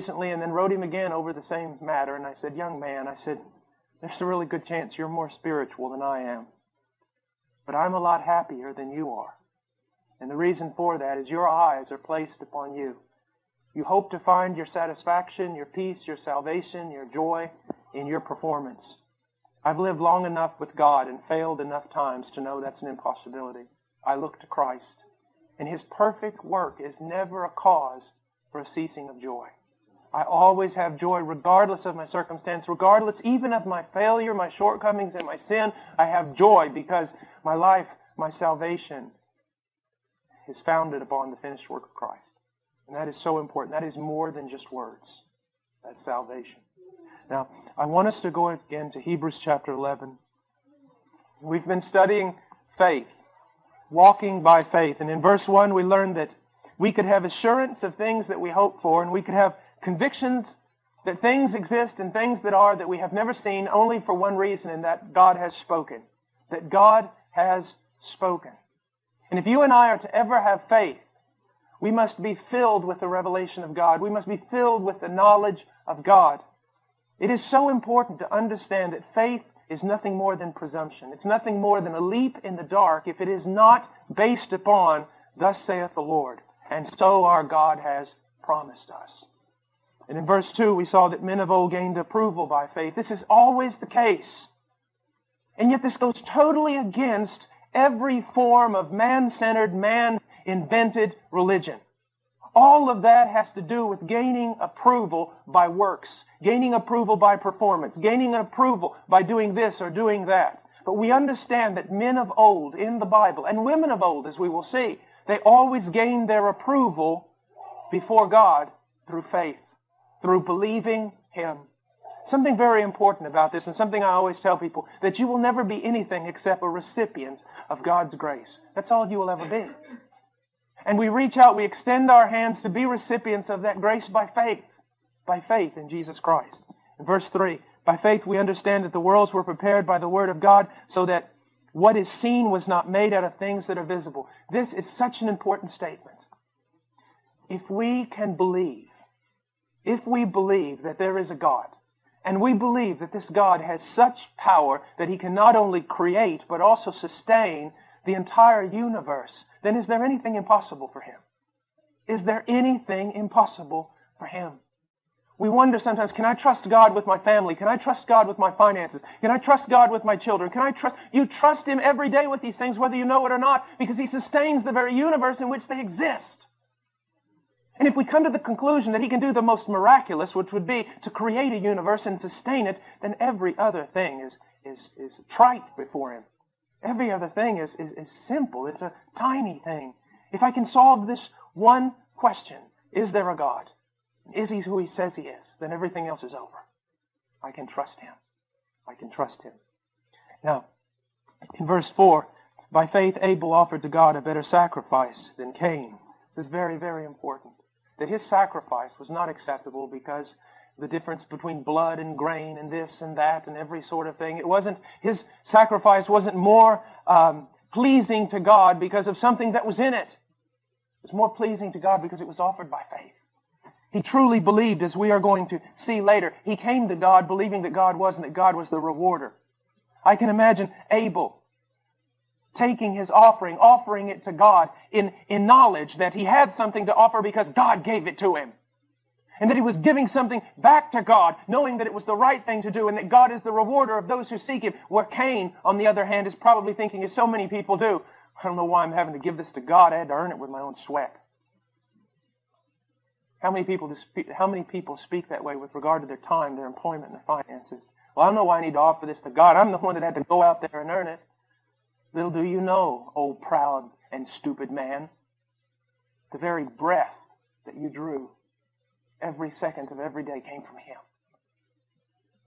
recently and then wrote him again over the same matter. And I said, young man, I said, there's a really good chance you're more spiritual than I am. But I'm a lot happier than you are. And the reason for that is your eyes are placed upon you. You hope to find your satisfaction, your peace, your salvation, your joy in your performance. I've lived long enough with God and failed enough times to know that's an impossibility. I look to Christ. And His perfect work is never a cause for a ceasing of joy. I always have joy regardless of my circumstance, regardless even of my failure, my shortcomings, and my sin. I have joy because my life, my salvation is founded upon the finished work of Christ. And that is so important. That is more than just words. That's salvation. Now, I want us to go again to Hebrews chapter 11. We've been studying faith, walking by faith. And in verse 1, we learned that we could have assurance of things that we hope for, and we could have convictions that things exist and things that are that we have never seen, only for one reason, and that God has spoken. That God has spoken. And if you and I are to ever have faith, we must be filled with the revelation of God. We must be filled with the knowledge of God. It is so important to understand that faith is nothing more than presumption. It's nothing more than a leap in the dark if it is not based upon, thus saith the Lord. And so our God has promised us. And in verse 2, we saw that men of old gained approval by faith. This is always the case. And yet this goes totally against every form of man-centered, man-invented religion. All of that has to do with gaining approval by works, gaining approval by performance, gaining approval by doing this or doing that. But we understand that men of old in the Bible, and women of old, as we will see, they always gained their approval before God through faith, through believing Him. Something very important about this, and something I always tell people, that you will never be anything except a recipient of God's grace. That's all you will ever be. And we reach out, we extend our hands to be recipients of that grace by faith in Jesus Christ. In verse 3, by faith we understand that the worlds were prepared by the Word of God, so that what is seen was not made out of things that are visible. This is such an important statement. If we can believe, if we believe that there is a God, and we believe that this God has such power that He can not only create but also sustain the entire universe, then is there anything impossible for Him? Is there anything impossible for Him? We wonder sometimes, can I trust God with my family? Can I trust God with my finances? Can I trust God with my children? Can I trust? You trust Him every day with these things, whether you know it or not, because He sustains the very universe in which they exist. And if we come to the conclusion that He can do the most miraculous, which would be to create a universe and sustain it, then every other thing is trite before Him. Every other thing is simple. It's a tiny thing. If I can solve this one question, is there a God? Is He who He says He is? Then everything else is over. I can trust Him. I can trust Him. Now, in verse 4, by faith Abel offered to God a better sacrifice than Cain. This is very, very important. That his sacrifice was not acceptable because the difference between blood and grain and this and that and every sort of thing. His sacrifice wasn't more pleasing to God because of something that was in it. It was more pleasing to God because it was offered by faith. He truly believed, as we are going to see later. He came to God believing that God was and that God was the rewarder. I can imagine Abel taking his offering it to God in knowledge that he had something to offer because God gave it to him. And that he was giving something back to God, knowing that it was the right thing to do and that God is the rewarder of those who seek Him. Where Cain, on the other hand, is probably thinking, as so many people do, I don't know why I'm having to give this to God. I had to earn it with my own sweat. How many people speak that way with regard to their time, their employment, and their finances? Well, I don't know why I need to offer this to God. I'm the one that had to go out there and earn it. Little do you know, old proud and stupid man, the very breath that you drew every second of every day came from Him.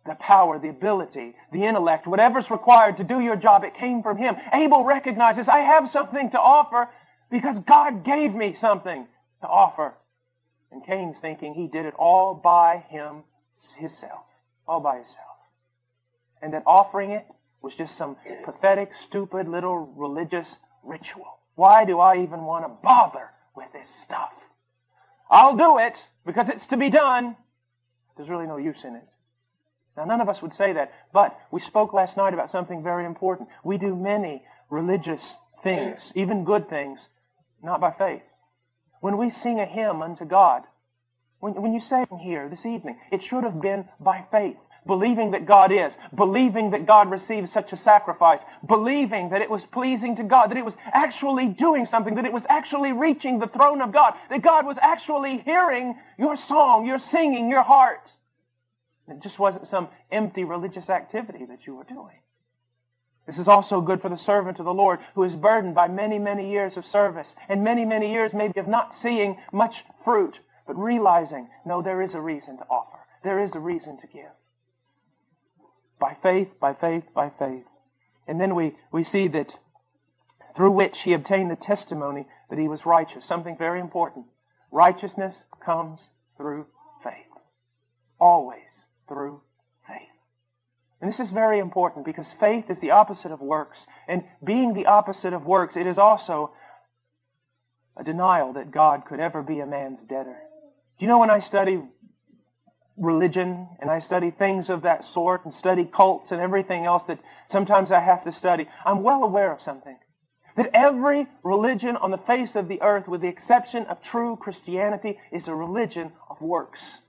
The power, the ability, the intellect, whatever's required to do your job, it came from Him. Abel recognizes, I have something to offer because God gave me something to offer. And Cain's thinking he did it all by himself. All by himself. And that offering it was just some pathetic, stupid little religious ritual. Why do I even want to bother with this stuff? I'll do it because it's to be done, There's really no use in it. Now, none of us would say that, but we spoke last night about something very important. We do many religious things, even good things, not by faith. When we sing a hymn unto God, when you say here this evening, it should have been by faith, believing that God is, believing that God receives such a sacrifice, believing that it was pleasing to God, that it was actually doing something, that it was actually reaching the throne of God, that God was actually hearing your song, your singing, your heart. It just wasn't some empty religious activity that you were doing. This is also good for the servant of the Lord who is burdened by many, many years of service and many, many years maybe of not seeing much fruit, but realizing, no, there is a reason to offer. There is a reason to give. By faith, by faith, by faith. And then we see that through which he obtained the testimony that he was righteous. Something very important. Righteousness comes through faith. Always through faith. And this is very important because faith is the opposite of works. And being the opposite of works, it is also a denial that God could ever be a man's debtor. Do you know when I study religion and I study things of that sort and study cults and everything else that sometimes I have to study, I'm well aware of something. That every religion on the face of the earth, with the exception of true Christianity, is a religion of works.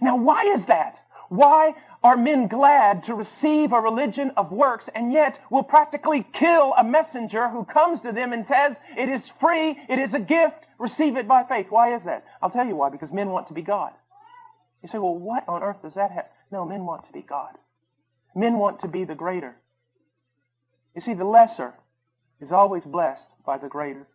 Now, why is that? Why are men glad to receive a religion of works and yet will practically kill a messenger who comes to them and says, it is free, it is a gift, receive it by faith? Why is that? I'll tell you why, because men want to be God. You say, well, what on earth does that have? No, men want to be God. Men want to be the greater. You see, the lesser is always blessed by the greater.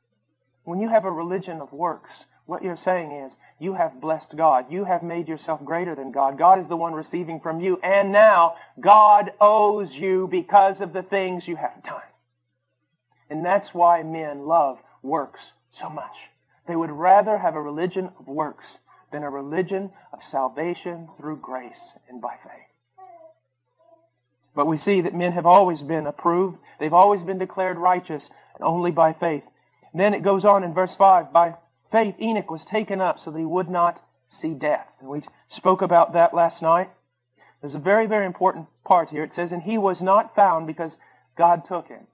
When you have a religion of works, what you're saying is, you have blessed God. You have made yourself greater than God. God is the one receiving from you. And now, God owes you because of the things you have done. And that's why men love works so much. They would rather have a religion of works than a religion of salvation through grace and by faith. But we see that men have always been approved. They've always been declared righteous only by faith. And then it goes on in verse 5, by faith, Enoch was taken up so that he would not see death. And we spoke about that last night. There's a very, very important part here. It says, and he was not found because God took him.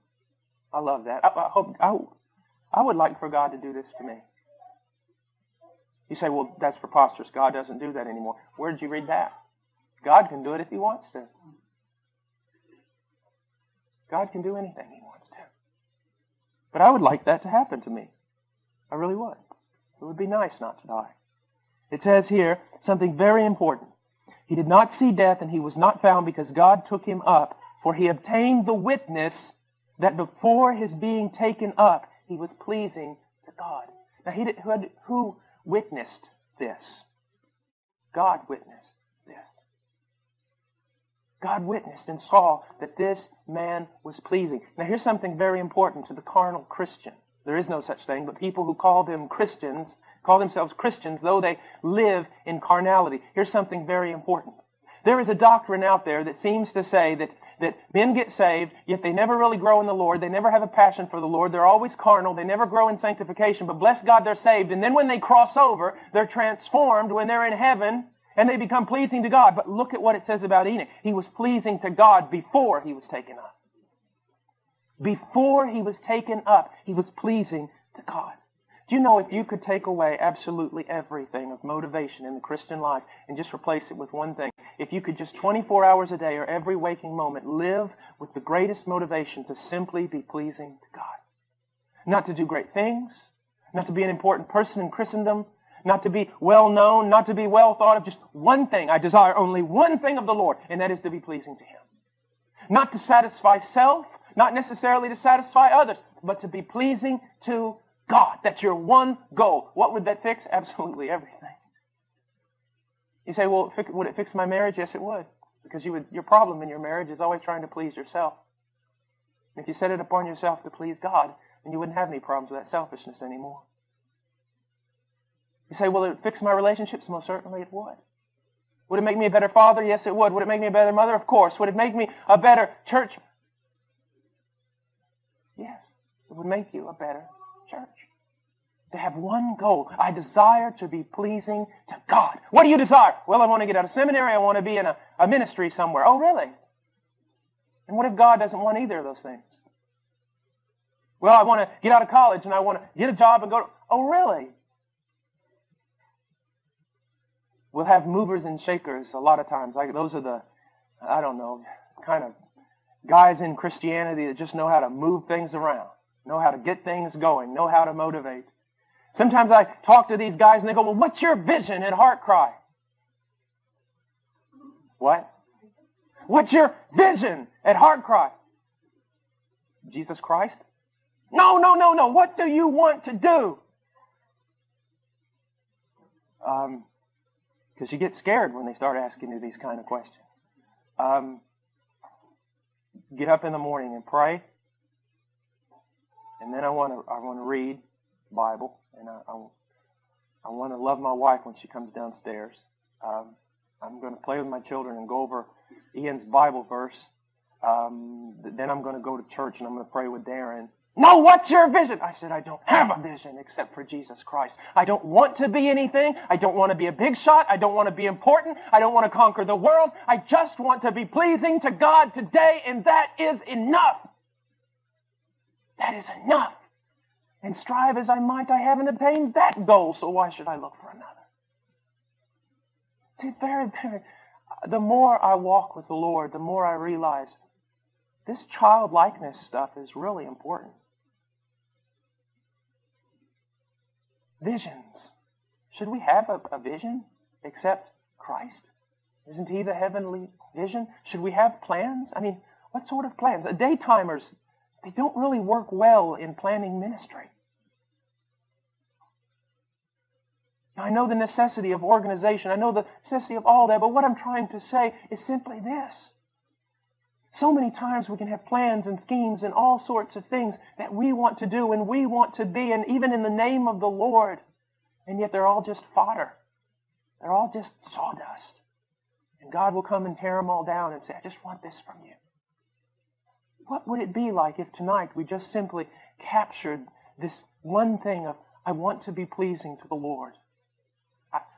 I love that. I would like for God to do this to me. You say, well, that's preposterous. God doesn't do that anymore. Where did you read that? God can do it if he wants to. God can do anything he wants to. But I would like that to happen to me. I really would. It would be nice not to die. It says here something very important. He did not see death, and he was not found because God took him up, for he obtained the witness that before his being taken up, he was pleasing to God. Now, who witnessed this? God witnessed this. God witnessed and saw that this man was pleasing. Now, here's something very important to the carnal Christian. There is no such thing, but people who call themselves Christians, though they live in carnality. Here's something very important. There is a doctrine out there that seems to say that men get saved, yet they never really grow in the Lord. They never have a passion for the Lord. They're always carnal. They never grow in sanctification. But bless God, they're saved. And then when they cross over, they're transformed when they're in heaven, and they become pleasing to God. But look at what it says about Enoch. He was pleasing to God before he was taken up. Before he was taken up, he was pleasing to God. Do you know if you could take away absolutely everything of motivation in the Christian life and just replace it with one thing, if you could just 24 hours a day or every waking moment live with the greatest motivation to simply be pleasing to God. Not to do great things, not to be an important person in Christendom, not to be well known, not to be well thought of, just one thing. I desire only one thing of the Lord, and that is to be pleasing to him. Not to satisfy self, not necessarily to satisfy others, but to be pleasing to God. That's your one goal. What would that fix? Absolutely everything. You say, well, would it fix my marriage? Yes, it would. Because your problem in your marriage is always trying to please yourself. If you set it upon yourself to please God, then you wouldn't have any problems with that selfishness anymore. You say, will it fix my relationships? Most certainly it would. Would it make me a better father? Yes, it would. Would it make me a better mother? Of course. Would it make me a better church? Yes, it would make you a better church. to have one goal. I desire to be pleasing to God. What do you desire? Well, I want to get out of seminary. I want to be in a ministry somewhere. Oh, really? And what if God doesn't want either of those things? Well, I want to get out of college and I want to get a job and go to... Oh, really? We'll have movers and shakers a lot of times. Those are the, I don't know, kind of guys in Christianity that just know how to move things around, know how to get things going, know how to motivate. Sometimes I talk to these guys and they go, well, what's your vision at Heart Cry? What? What's your vision at Heart Cry? Jesus Christ? No. What do you want to do? Because you get scared when they start asking you these kind of questions. Get up in the morning and pray. And then I want to read the Bible. And I want to love my wife when she comes downstairs. I'm going to play with my children and go over Ian's Bible verse. Then I'm going to go to church and I'm going to pray with Darren. No, what's your vision? I said, I don't have a vision except for Jesus Christ. I don't want to be anything. I don't want to be a big shot. I don't want to be important. I don't want to conquer the world. I just want to be pleasing to God today, and that is enough. That is enough. And strive as I might, I haven't attained that goal, so why should I look for another? See, the more I walk with the Lord, the more I realize this childlikeness stuff is really important. Visions. Should we have a vision except Christ? Isn't He the heavenly vision? Should we have plans? I mean, what sort of plans? Daytimers, they don't really work well in planning ministry. I know the necessity of organization. I know the necessity of all that, but what I'm trying to say is simply this. So many times we can have plans and schemes and all sorts of things that we want to do and we want to be, and even in the name of the Lord, and yet they're all just fodder. They're all just sawdust. And God will come and tear them all down and say, I just want this from you. What would it be like if tonight we just simply captured this one thing of, I want to be pleasing to the Lord?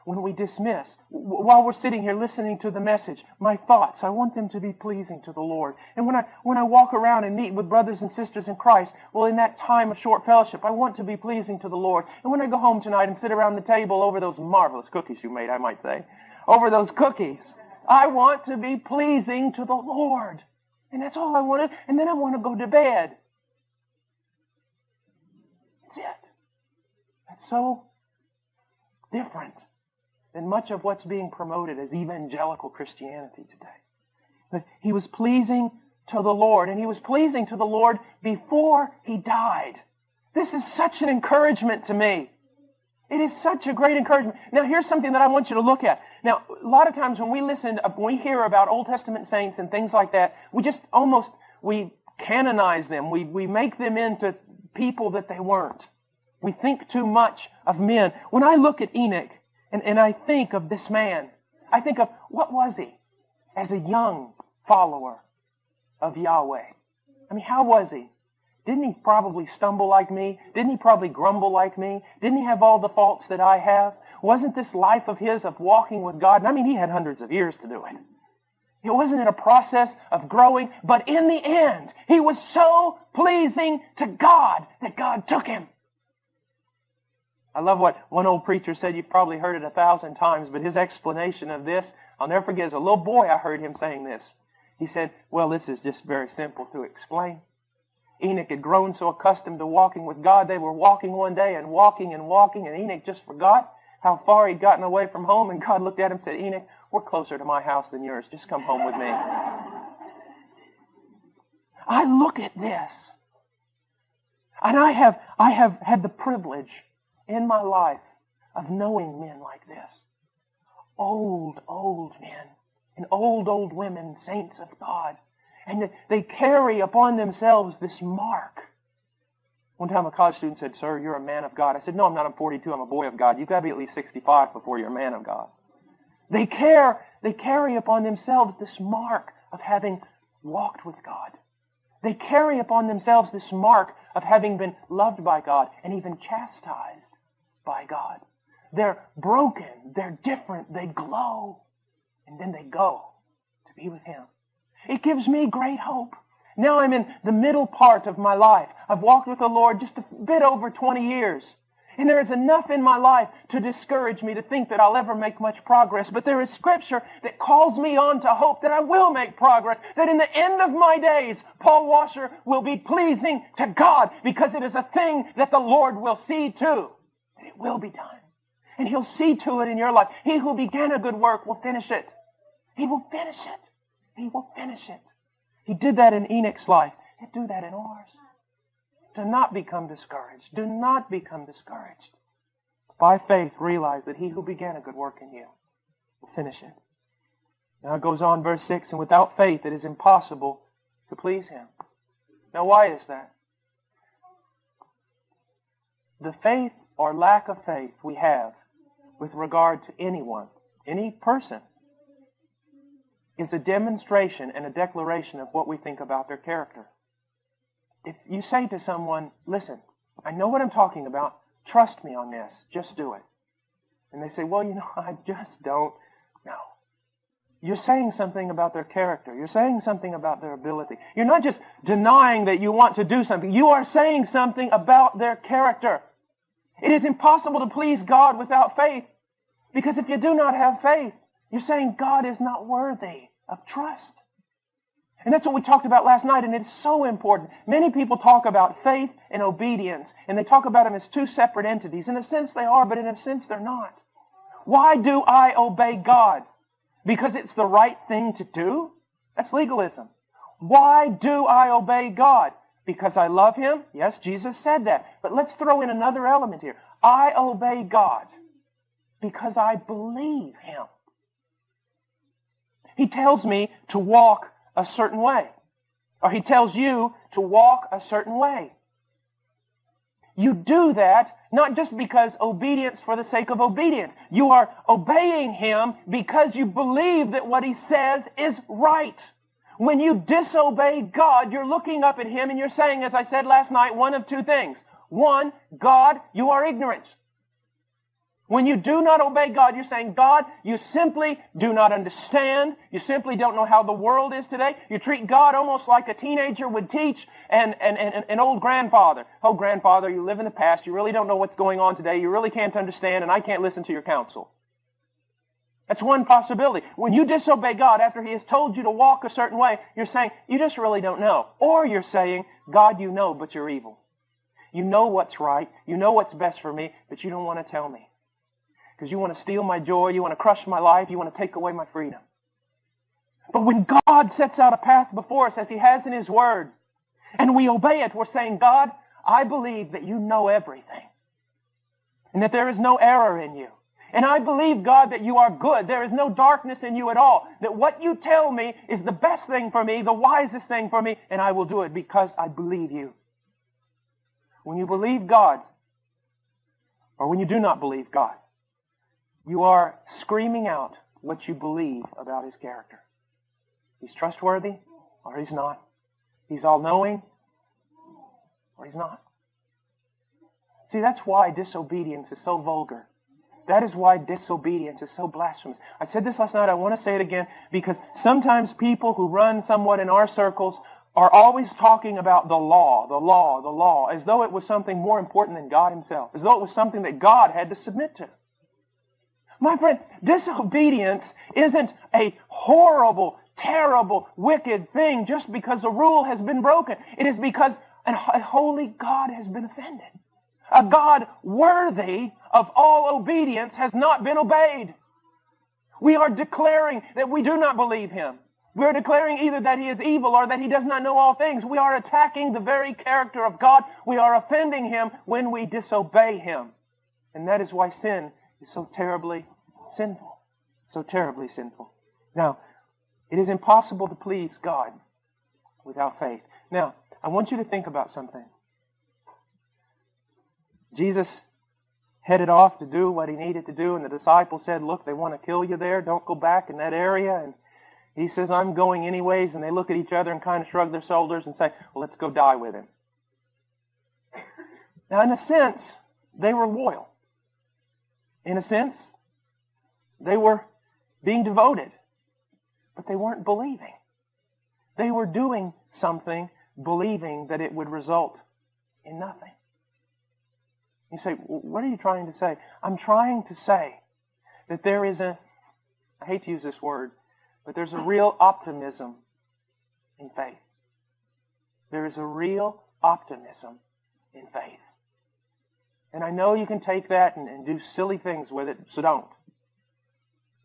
When we dismiss, while we're sitting here listening to the message, my thoughts, I want them to be pleasing to the Lord. And when I walk around and meet with brothers and sisters in Christ, well, in that time of short fellowship, I want to be pleasing to the Lord. And when I go home tonight and sit around the table over those marvelous cookies you made, I might say, over those cookies, I want to be pleasing to the Lord. And that's all I wanted. And then I want to go to bed. That's it. That's so different than much of what's being promoted as evangelical Christianity today. But he was pleasing to the Lord, and he was pleasing to the Lord before he died. This is such an encouragement to me. It is such a great encouragement. Now, here's something that I want you to look at. Now, a lot of times when we hear about Old Testament saints and things like that, we canonize them. We make them into people that they weren't. We think too much of men. When I look at Enoch, and I think of this man, I think of, what was he as a young follower of Yahweh? I mean, how was he? Didn't he probably stumble like me? Didn't he probably grumble like me? Didn't he have all the faults that I have? Wasn't this life of his of walking with God? And I mean, he had hundreds of years to do it. It wasn't a process of growing, but in the end, he was so pleasing to God that God took him. I love what one old preacher said. You've probably heard it 1,000 times, but his explanation of this, I'll never forget. As a little boy, I heard him saying this. He said, well, this is just very simple to explain. Enoch had grown so accustomed to walking with God, they were walking one day and walking, and Enoch just forgot how far he'd gotten away from home, and God looked at him and said, Enoch, we're closer to my house than yours. Just come home with me. I look at this, and I have had the privilege in my life of knowing men like this. Old men and old women, saints of God. And they carry upon themselves this mark. One time a college student said, sir, you're a man of God. I said, no, I'm not. I'm 42. I'm a boy of God. You've got to be at least 65 before you're a man of God. They carry upon themselves this mark of having walked with God. They carry upon themselves this mark of having been loved by God and even chastised by God. They're broken. They're different. They glow. And then they go to be with Him. It gives me great hope. Now I'm in the middle part of my life. I've walked with the Lord just a bit over 20 years. And there is enough in my life to discourage me to think that I'll ever make much progress. But there is Scripture that calls me on to hope that I will make progress. That in the end of my days, Paul Washer will be pleasing to God because it is a thing that the Lord will see to. That it will be done. And He'll see to it in your life. He who began a good work will finish it. He will finish it. He will finish it. He did that in Enoch's life. He'll do that in ours. Do not become discouraged. Do not become discouraged. By faith, realize that He who began a good work in you will finish it. Now it goes on, verse 6, and without faith it is impossible to please Him. Now why is that? The faith or lack of faith we have with regard to anyone, any person, is a demonstration and a declaration of what we think about their character. If you say to someone, listen, I know what I'm talking about, trust me on this, just do it. And they say, well, I just don't know. You're saying something about their character. You're saying something about their ability. You're not just denying that you want to do something. You are saying something about their character. It is impossible to please God without faith. Because if you do not have faith, you're saying God is not worthy of trust. And that's what we talked about last night, and it's so important. Many people talk about faith and obedience, and they talk about them as two separate entities. In a sense they are, but in a sense they're not. Why do I obey God? Because it's the right thing to do? That's legalism. Why do I obey God? Because I love Him? Yes, Jesus said that. But let's throw in another element here. I obey God because I believe Him. He tells me to walk a certain way. Or He tells you to walk a certain way. You do that not just because obedience for the sake of obedience. You are obeying Him because you believe that what He says is right. When you disobey God, you're looking up at Him and you're saying, as I said last night, one of two things. One, God, you are ignorant. When you do not obey God, you're saying, God, you simply do not understand. You simply don't know how the world is today. You treat God almost like a teenager would teach an old grandfather. Oh, grandfather, you live in the past. You really don't know what's going on today. You really can't understand, and I can't listen to your counsel. That's one possibility. When you disobey God after He has told you to walk a certain way, you're saying, you just really don't know. Or you're saying, God, you know, but you're evil. You know what's right. You know what's best for me, but you don't want to tell me. Because you want to steal my joy, you want to crush my life, you want to take away my freedom. But when God sets out a path before us, as He has in His Word, and we obey it, we're saying, God, I believe that you know everything. And that there is no error in you. And I believe, God, that you are good. There is no darkness in you at all. That what you tell me is the best thing for me, the wisest thing for me, and I will do it because I believe you. When you believe God, or when you do not believe God, you are screaming out what you believe about His character. He's trustworthy, or He's not. He's all-knowing, or He's not. See, that's why disobedience is so vulgar. That is why disobedience is so blasphemous. I said this last night, I want to say it again, because sometimes people who run somewhat in our circles are always talking about the law, the law, the law, as though it was something more important than God Himself, as though it was something that God had to submit to. My friend, disobedience isn't a horrible, terrible, wicked thing just because a rule has been broken. It is because a holy God has been offended. A God worthy of all obedience has not been obeyed. We are declaring that we do not believe Him. We are declaring either that He is evil or that He does not know all things. We are attacking the very character of God. We are offending Him when we disobey Him. And that is why sin is so terribly sinful. So terribly sinful. Now, it is impossible to please God without faith. Now, I want you to think about something. Jesus headed off to do what He needed to do, and the disciples said, look, they want to kill you there. Don't go back in that area. And He says, I'm going anyways. And they look at each other and kind of shrug their shoulders and say, well, let's go die with Him. Now, in a sense, they were loyal. In a sense, they were being devoted, but they weren't believing. They were doing something, believing that it would result in nothing. You say, what are you trying to say? I'm trying to say that there is I hate to use this word, but there's a real optimism in faith. There is a real optimism in faith. And I know you can take that and do silly things with it, so don't.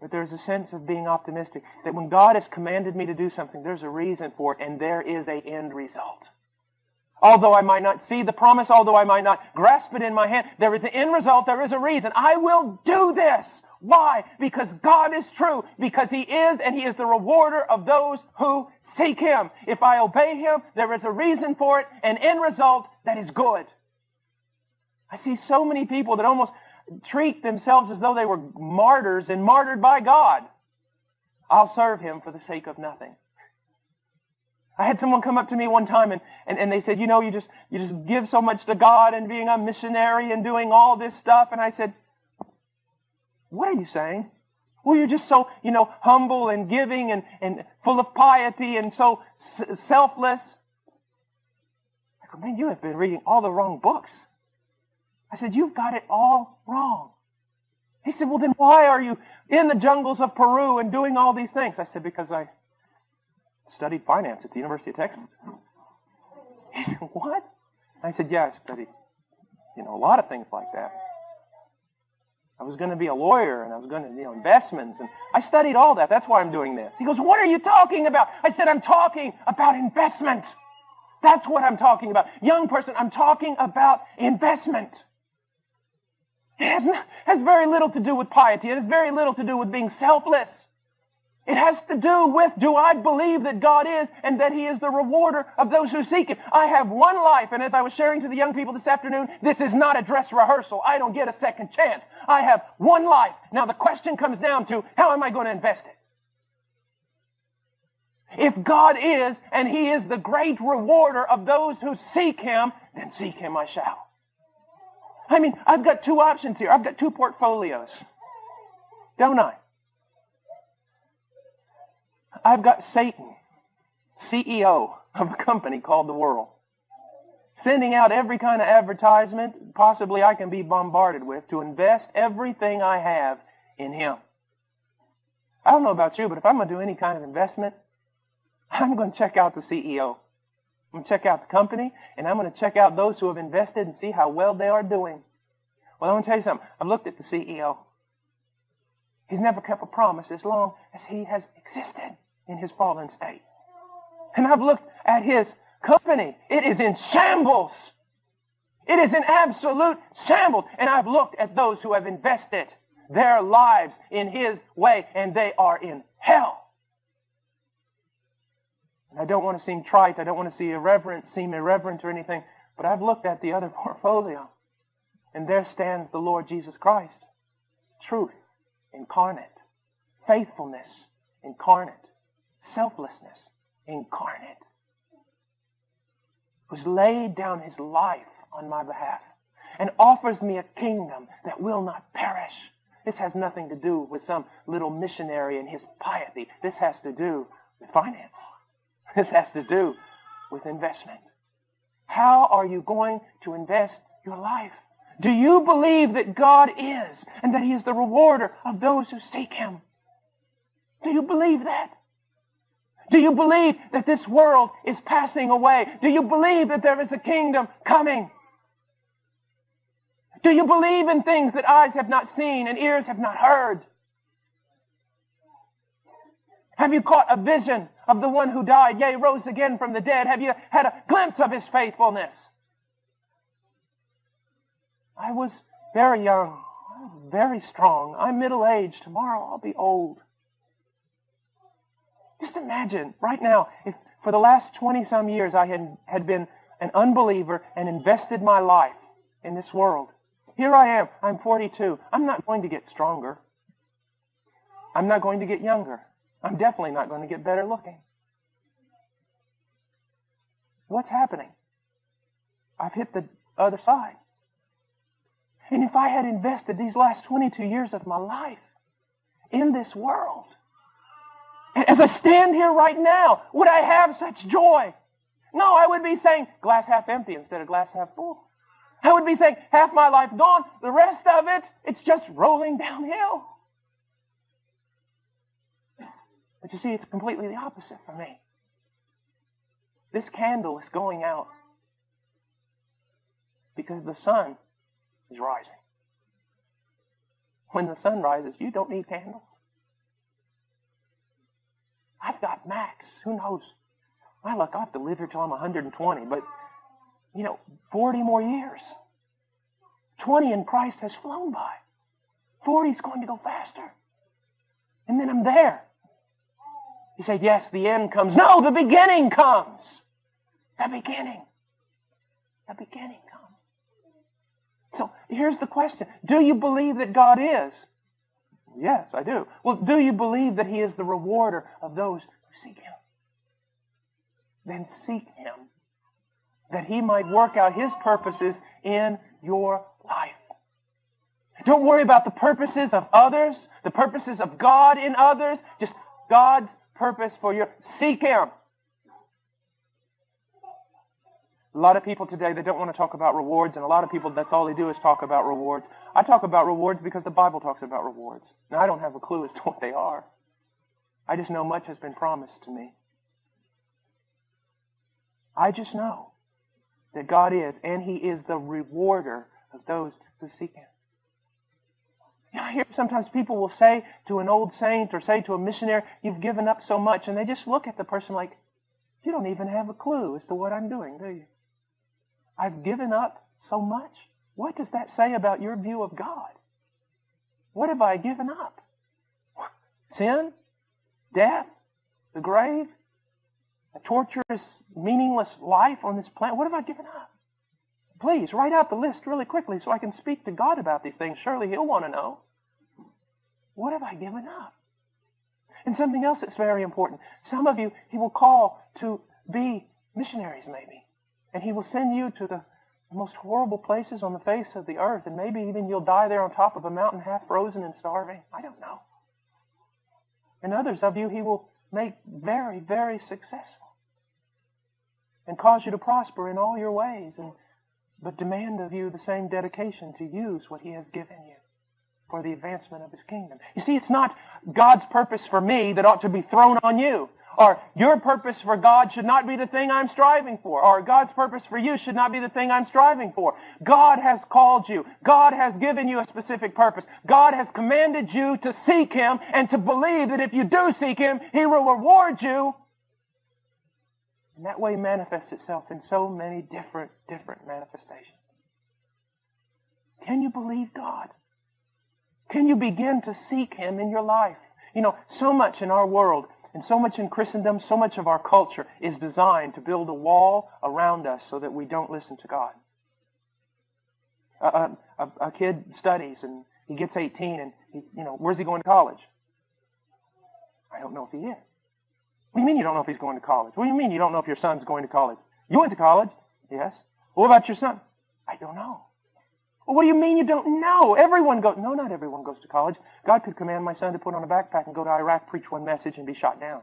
But there's a sense of being optimistic that when God has commanded me to do something, there's a reason for it, and there is an end result. Although I might not see the promise, although I might not grasp it in my hand, there is an end result, there is a reason. I will do this. Why? Because God is true. Because He is, and He is the rewarder of those who seek Him. If I obey Him, there is a reason for it, an end result that is good. I see so many people that almost treat themselves as though they were martyrs and martyred by God. I'll serve Him for the sake of nothing. I had someone come up to me one time and they said, you just give so much to God and being a missionary and doing all this stuff. And I said, what are you saying? Well, you're just so, humble and giving and full of piety and so selfless. I go, man, you have been reading all the wrong books. I said, you've got it all wrong. He said, well, then why are you in the jungles of Peru and doing all these things? I said, because I studied finance at the University of Texas. He said, what? I said, yeah, I studied, a lot of things like that. I was going to be a lawyer, and I was going to, investments, and I studied all that. That's why I'm doing this. He goes, what are you talking about? I said, I'm talking about investment. That's what I'm talking about. Young person, I'm talking about investment. It has very little to do with piety. It has very little to do with being selfless. It has to do with, do I believe that God is and that He is the rewarder of those who seek Him? I have one life, and as I was sharing to the young people this afternoon, this is not a dress rehearsal. I don't get a second chance. I have one life. Now the question comes down to, how am I going to invest it? If God is, and He is the great rewarder of those who seek Him, then seek Him I shall. I've got two options here. I've got two portfolios. Don't I? I've got Satan, CEO of a company called the world, sending out every kind of advertisement possibly I can be bombarded with to invest everything I have in him. I don't know about you, but if I'm going to do any kind of investment, I'm going to check out the CEO. I'm going to check out the company, and I'm going to check out those who have invested and see how well they are doing. Well, I want to tell you something. I've looked at the CEO. He's never kept a promise as long as he has existed in his fallen state. And I've looked at his company. It is in shambles. It is in absolute shambles. And I've looked at those who have invested their lives in his way, and they are in hell. And I don't want to seem trite. I don't want to seem irreverent or anything. But I've looked at the other portfolio. And there stands the Lord Jesus Christ. Truth incarnate. Faithfulness incarnate. Selflessness incarnate. Who's laid down His life on my behalf and offers me a kingdom that will not perish. This has nothing to do with some little missionary and his piety. This has to do with finance. This has to do with investment. How are you going to invest your life? Do you believe that God is and that He is the rewarder of those who seek Him? Do you believe that? Do you believe that this world is passing away? Do you believe that there is a kingdom coming? Do you believe in things that eyes have not seen and ears have not heard? Have you caught a vision of the one who died, yea, rose again from the dead? Have you had a glimpse of His faithfulness? I was very young, very strong. I'm middle-aged. Tomorrow I'll be old. Just imagine right now, if for the last 20-some years I had been an unbeliever and invested my life in this world. Here I am. I'm 42. I'm not going to get stronger. I'm not going to get younger. I'm definitely not going to get better looking. What's happening? I've hit the other side. And if I had invested these last 22 years of my life in this world, as I stand here right now, would I have such joy? No, I would be saying glass half empty instead of glass half full. I would be saying half my life gone, the rest of it, it's just rolling downhill. But you see, it's completely the opposite for me. This candle is going out because the sun is rising. When the sun rises, you don't need candles. I've got max. Who knows? My luck, I'll have to live here till I'm 120. But, 40 more years. 20 in Christ has flown by. 40 is going to go faster. And then I'm there. You say, yes, the end comes. No, the beginning comes. The beginning. The beginning comes. So here's the question. Do you believe that God is? Yes, I do. Well, do you believe that He is the rewarder of those who seek Him? Then seek Him, that He might work out His purposes in your life. Don't worry about the purposes of others, the purposes of God in others. Just God's purpose for your... Seek Him. A lot of people today, they don't want to talk about rewards, and a lot of people, that's all they do is talk about rewards. I talk about rewards because the Bible talks about rewards. Now, I don't have a clue as to what they are. I just know much has been promised to me. I just know that God is, and He is the rewarder of those who seek Him. I hear sometimes people will say to an old saint or say to a missionary, you've given up so much, and they just look at the person like, you don't even have a clue as to what I'm doing, do you? I've given up so much. What does that say about your view of God? What have I given up? Sin? Death? The grave? A torturous, meaningless life on this planet? What have I given up? Please, write out the list really quickly so I can speak to God about these things. Surely He'll want to know. What have I given up? And something else that's very important. Some of you, He will call to be missionaries maybe. And He will send you to the most horrible places on the face of the earth. And maybe even you'll die there on top of a mountain half frozen and starving. I don't know. And others of you He will make very, very successful. And cause you to prosper in all your ways. But demand of you the same dedication to use what He has given you for the advancement of His kingdom. You see, it's not God's purpose for me that ought to be thrown on you. Or your purpose for God should not be the thing I'm striving for. Or God's purpose for you should not be the thing I'm striving for. God has called you. God has given you a specific purpose. God has commanded you to seek Him and to believe that if you do seek Him, He will reward you. And that way manifests itself in so many different manifestations. Can you believe God? Can you begin to seek Him in your life? So much in our world, and so much in Christendom, so much of our culture is designed to build a wall around us so that we don't listen to God. A kid studies and he gets 18 and he's, where's he going to college? I don't know if he is. What do you mean you don't know if he's going to college? What do you mean you don't know if your son's going to college? You went to college? Yes. What about your son? I don't know. Well, what do you mean you don't know? Everyone goes. No, not everyone goes to college. God could command my son to put on a backpack and go to Iraq, preach one message, and be shot down.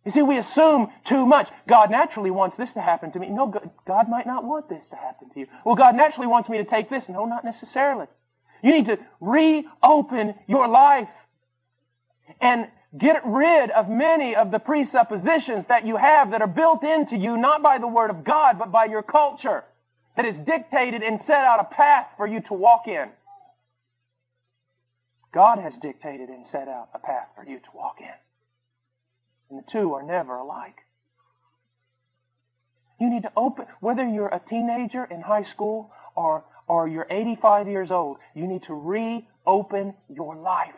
You see, we assume too much. God naturally wants this to happen to me. No, God might not want this to happen to you. Well, God naturally wants me to take this. No, not necessarily. You need to reopen your life and get rid of many of the presuppositions that you have that are built into you, not by the Word of God, but by your culture, that is dictated and set out a path for you to walk in. God has dictated and set out a path for you to walk in. And the two are never alike. You need to open, whether you're a teenager in high school or you're 85 years old, you need to reopen your life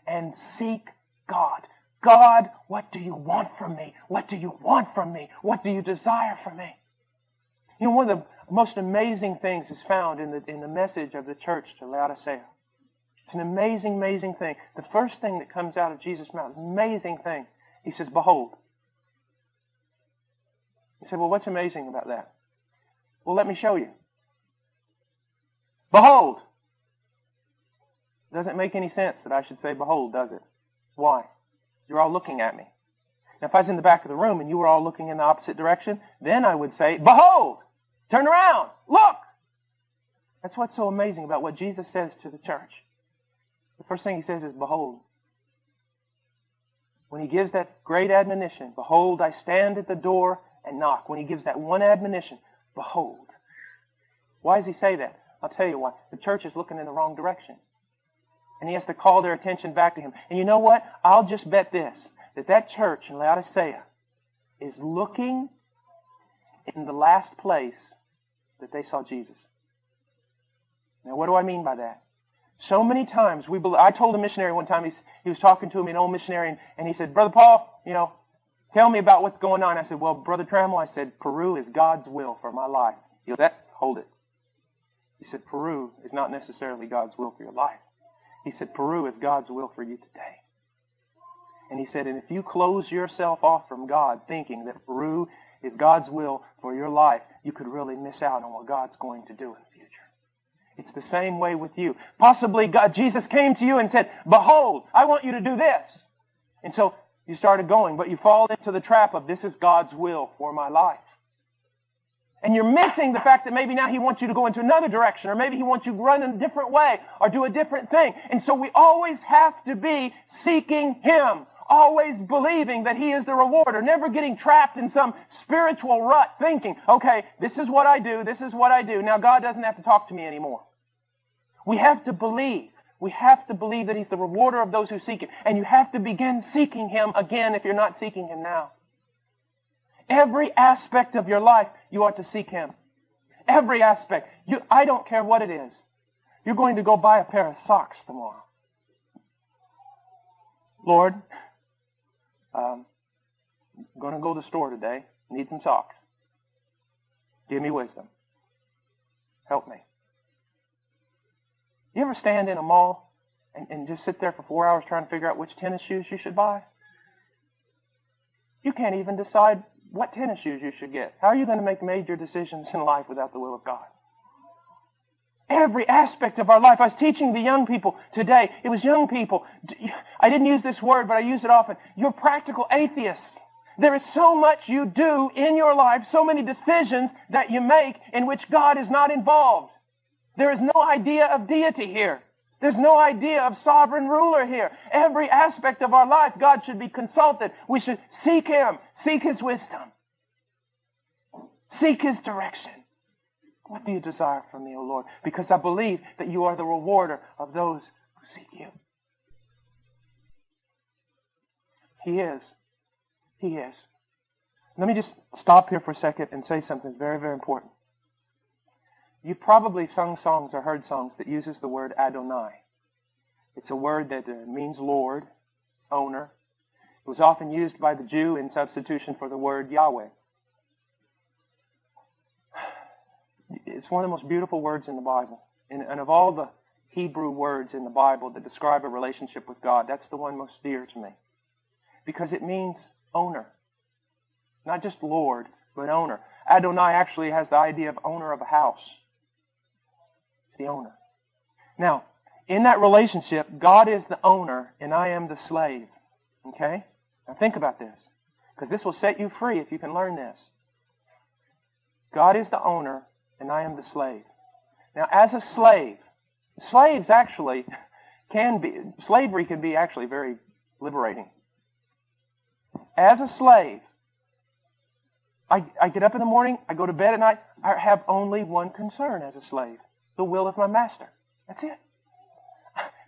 and seek God. God, what do you want from me? What do you want from me? What do you desire from me? One of the most amazing things is found in the message of the church to Laodicea. It's an amazing, amazing thing. The first thing that comes out of Jesus' mouth is an amazing thing. He says, behold. He said, well, what's amazing about that? Well, let me show you. Behold. Doesn't make any sense that I should say behold, does it? Why? You're all looking at me. Now, if I was in the back of the room and you were all looking in the opposite direction, then I would say, behold, turn around, look. That's what's so amazing about what Jesus says to the church. The first thing he says is, behold. When he gives that great admonition, behold, I stand at the door and knock. When he gives that one admonition, behold. Why does he say that? I'll tell you why. The church is looking in the wrong direction. And he has to call their attention back to him. And you know what? I'll just bet this, that church in Laodicea is looking in the last place that they saw Jesus. Now, what do I mean by that? So many times I told a missionary one time, he was talking to me, an old missionary, and he said, Brother Paul, tell me about what's going on. I said, well, Brother Trammell, I said, Peru is God's will for my life. He goes, hold it. He said, Peru is not necessarily God's will for your life. He said, Peru is God's will for you today. And he said, and if you close yourself off from God thinking that Peru is God's will for your life, you could really miss out on what God's going to do in the future. It's the same way with you. Possibly Jesus came to you and said, behold, I want you to do this. And so you started going, but you fall into the trap of this is God's will for my life. And you're missing the fact that maybe now he wants you to go into another direction, or maybe he wants you to run in a different way or do a different thing. And so we always have to be seeking him, always believing that he is the rewarder, never getting trapped in some spiritual rut thinking, okay, this is what I do, this is what I do. Now God doesn't have to talk to me anymore. We have to believe. We have to believe that he's the rewarder of those who seek him. And you have to begin seeking him again if you're not seeking him now. Every aspect of your life, you ought to seek him. Every aspect. I don't care what it is. You're going to go buy a pair of socks tomorrow. Lord, I'm going to go to the store today. Need some socks. Give me wisdom. Help me. You ever stand in a mall and just sit there for 4 hours trying to figure out which tennis shoes you should buy? You can't even decide what tennis shoes you should get. How are you going to make major decisions in life without the will of God? Every aspect of our life. I was teaching the young people today. It was young people. I didn't use this word, but I use it often. You're practical atheists. There is so much you do in your life, so many decisions that you make in which God is not involved. There is no idea of deity here. There's no idea of sovereign ruler here. Every aspect of our life, God should be consulted. We should seek him, seek his wisdom, seek his direction. What do you desire from me, O Lord? Because I believe that you are the rewarder of those who seek you. He is. He is. Let me just stop here for a second and say something very, very important. You've probably sung songs or heard songs that uses the word Adonai. It's a word that means Lord, owner. It was often used by the Jew in substitution for the word Yahweh. It's one of the most beautiful words in the Bible. And of all the Hebrew words in the Bible that describe a relationship with God, that's the one most dear to me. Because it means owner. Not just Lord, but owner. Adonai actually has the idea of owner of a house. It's the owner. Now, in that relationship, God is the owner and I am the slave. Okay? Now think about this. Because this will set you free if you can learn this. God is the owner and I am the slave. Now, as a slave, slaves actually slavery can be actually very liberating. As a slave, I get up in the morning, I go to bed at night, I have only one concern as a slave, the will of my master. That's it.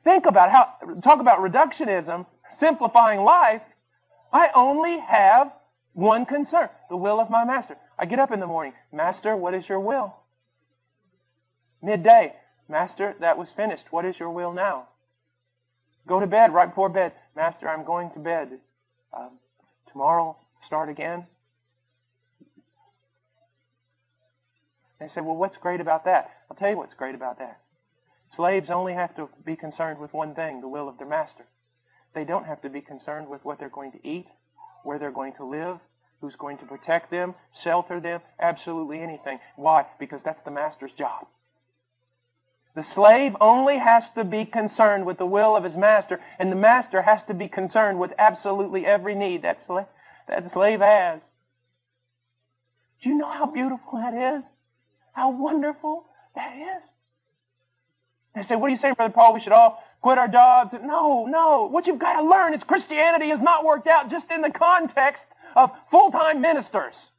Think about talk about reductionism, simplifying life. I only have one concern, the will of my master. I get up in the morning, Master, what is your will? Midday, Master, that was finished. What is your will now? Go to bed, right before bed, Master, I'm going to bed. Tomorrow, start again. They say, well, what's great about that? I'll tell you what's great about that. Slaves only have to be concerned with one thing, the will of their master. They don't have to be concerned with what they're going to eat, where they're going to live, who's going to protect them, shelter them, absolutely anything. Why? Because that's the master's job. The slave only has to be concerned with the will of his master, and the master has to be concerned with absolutely every need that slave has. Do you know how beautiful that is? How wonderful that is? They say, what are you saying, Brother Paul? We should all quit our jobs? No. What you've got to learn is Christianity is not worked out just in the context of full-time ministers.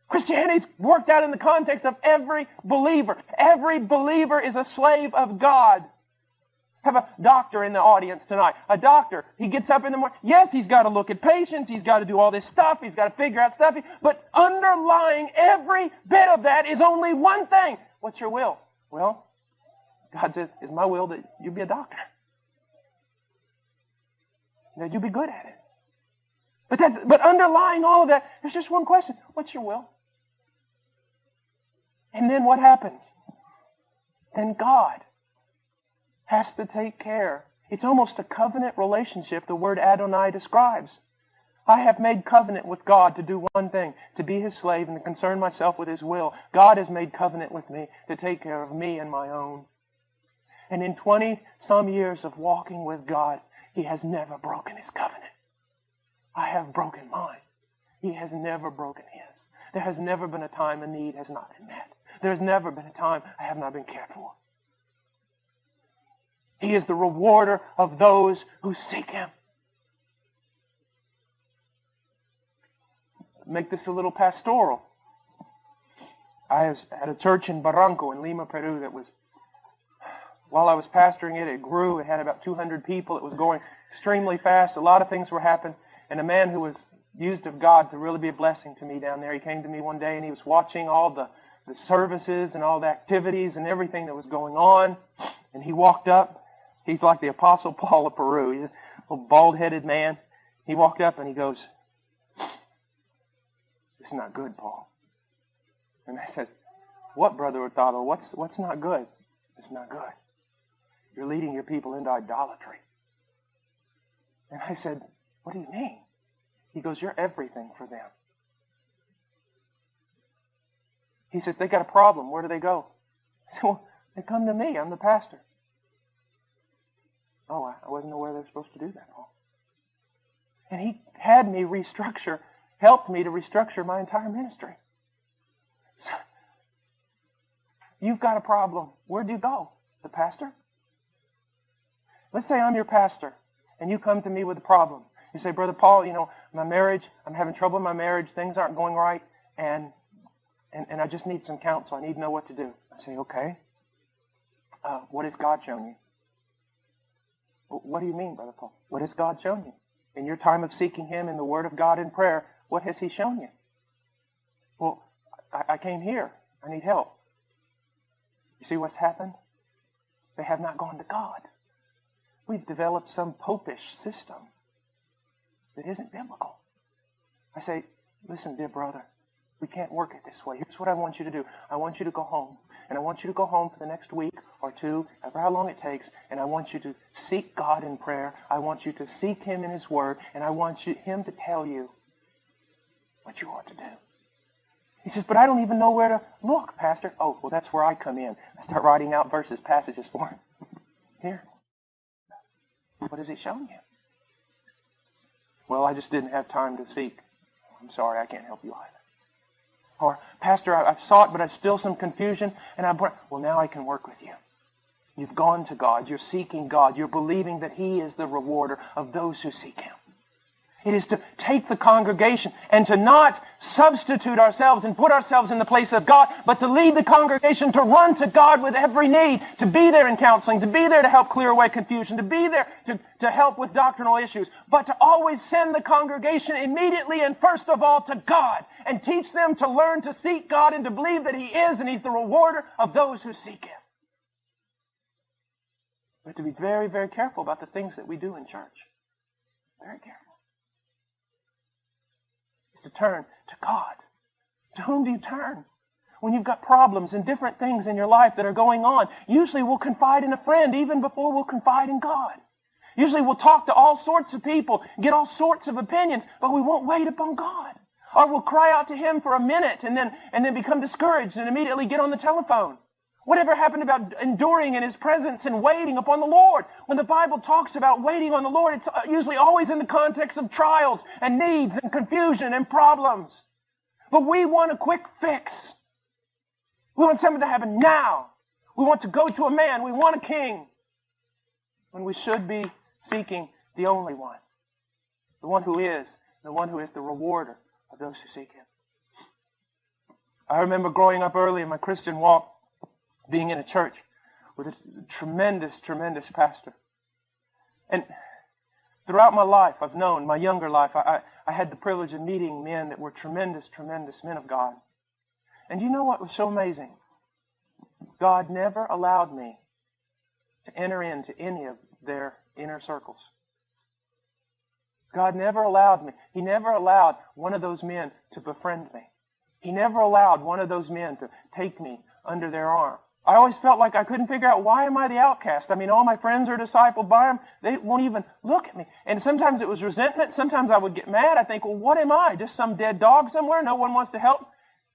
Christianity's worked out in the context of every believer. Every believer is a slave of God. I have a doctor in the audience tonight. A doctor, he gets up in the morning. Yes, he's got to look at patients. He's got to do all this stuff. He's got to figure out stuff. But underlying every bit of that is only one thing. What's your will? Well, God says, it's my will that you be a doctor. That you be good at it. But underlying all of that, there's just one question. What's your will? And then what happens? Then God has to take care. It's almost a covenant relationship the word Adonai describes. I have made covenant with God to do one thing, to be His slave and to concern myself with His will. God has made covenant with me to take care of me and my own. And in 20-some years of walking with God, He has never broken His covenant. I have broken mine. He has never broken His. There has never been a time a need has not been met. There has never been a time I have not been cared for. He is the rewarder of those who seek Him. Make this a little pastoral. I was at a church in Barranco in Lima, Peru that was, while I was pastoring it, it grew. It had about 200 people. It was going extremely fast. A lot of things were happening. And a man who was used of God to really be a blessing to me down there, he came to me one day and he was watching all the services and all the activities and everything that was going on. And he walked up. He's like the Apostle Paul of Peru. He's a little bald-headed man. He walked up and he goes, "It's not good, Paul." And I said, "What, Brother Hurtado? What's not good?" "It's not good. You're leading your people into idolatry." And I said, "What do you mean?" He goes, "You're everything for them." He says, "They got a problem. Where do they go?" I said, "Well, they come to me. I'm the pastor." "Oh, I wasn't aware they were supposed to do that, Paul." And he had me restructure, helped me to restructure my entire ministry. So, you've got a problem. Where do you go? The pastor? Let's say I'm your pastor, and you come to me with a problem. You say, "Brother Paul, my marriage, I'm having trouble in my marriage. Things aren't going right, and I just need some counsel. I need to know what to do." I say, "Okay. What has God shown you?" "What do you mean, Brother Paul? What has God shown you? In your time of seeking Him in the Word of God in prayer, what has He shown you?" "Well, I came here. I need help." You see what's happened? They have not gone to God. We've developed some popish system that isn't biblical. I say, "Listen, dear brother, we can't work it this way. Here's what I want you to do. I want you to go home. And I want you to go home for the next week or two, however how long it takes, and I want you to seek God in prayer. I want you to seek Him in His Word, and I want Him to tell you what you ought to do." He says, "But I don't even know where to look, Pastor." "Oh, well, that's where I come in. I start writing out verses, passages for him. Here. What has He shown you?" "Well, I just didn't have time to seek." "I'm sorry, I can't help you either." Or, "Pastor, I've sought, but there's still some confusion, and well, now I can work with you. You've gone to God. You're seeking God. You're believing that He is the rewarder of those who seek Him. It is to take the congregation and to not substitute ourselves and put ourselves in the place of God, but to lead the congregation to run to God with every need, to be there in counseling, to be there to help clear away confusion, to be there to help with doctrinal issues, but to always send the congregation immediately and first of all to God and teach them to learn to seek God and to believe that He is and He's the rewarder of those who seek Him. We have to be very, very careful about the things that we do in church. Very careful. Is to turn to God. To whom do you turn? When you've got problems and different things in your life that are going on, usually we'll confide in a friend even before we'll confide in God. Usually we'll talk to all sorts of people, get all sorts of opinions, but we won't wait upon God. Or we'll cry out to Him for a minute and then become discouraged and immediately get on the telephone. Whatever happened about enduring in His presence and waiting upon the Lord? When the Bible talks about waiting on the Lord, it's usually always in the context of trials and needs and confusion and problems. But we want a quick fix. We want something to happen now. We want to go to a man. We want a king. When we should be seeking the only one. The one who is the rewarder of those who seek Him. I remember growing up early in my Christian walk, being in a church with a tremendous, tremendous pastor. And throughout my life, I've known, my younger life, I had the privilege of meeting men that were tremendous, tremendous men of God. And you know what was so amazing? God never allowed me to enter into any of their inner circles. God never allowed me. He never allowed one of those men to befriend me. He never allowed one of those men to take me under their arm. I always felt like I couldn't figure out, why am I the outcast? I mean, all my friends are discipled by Him. They won't even look at me. And sometimes it was resentment. Sometimes I would get mad. I think, well, what am I? Just some dead dog somewhere? No one wants to help?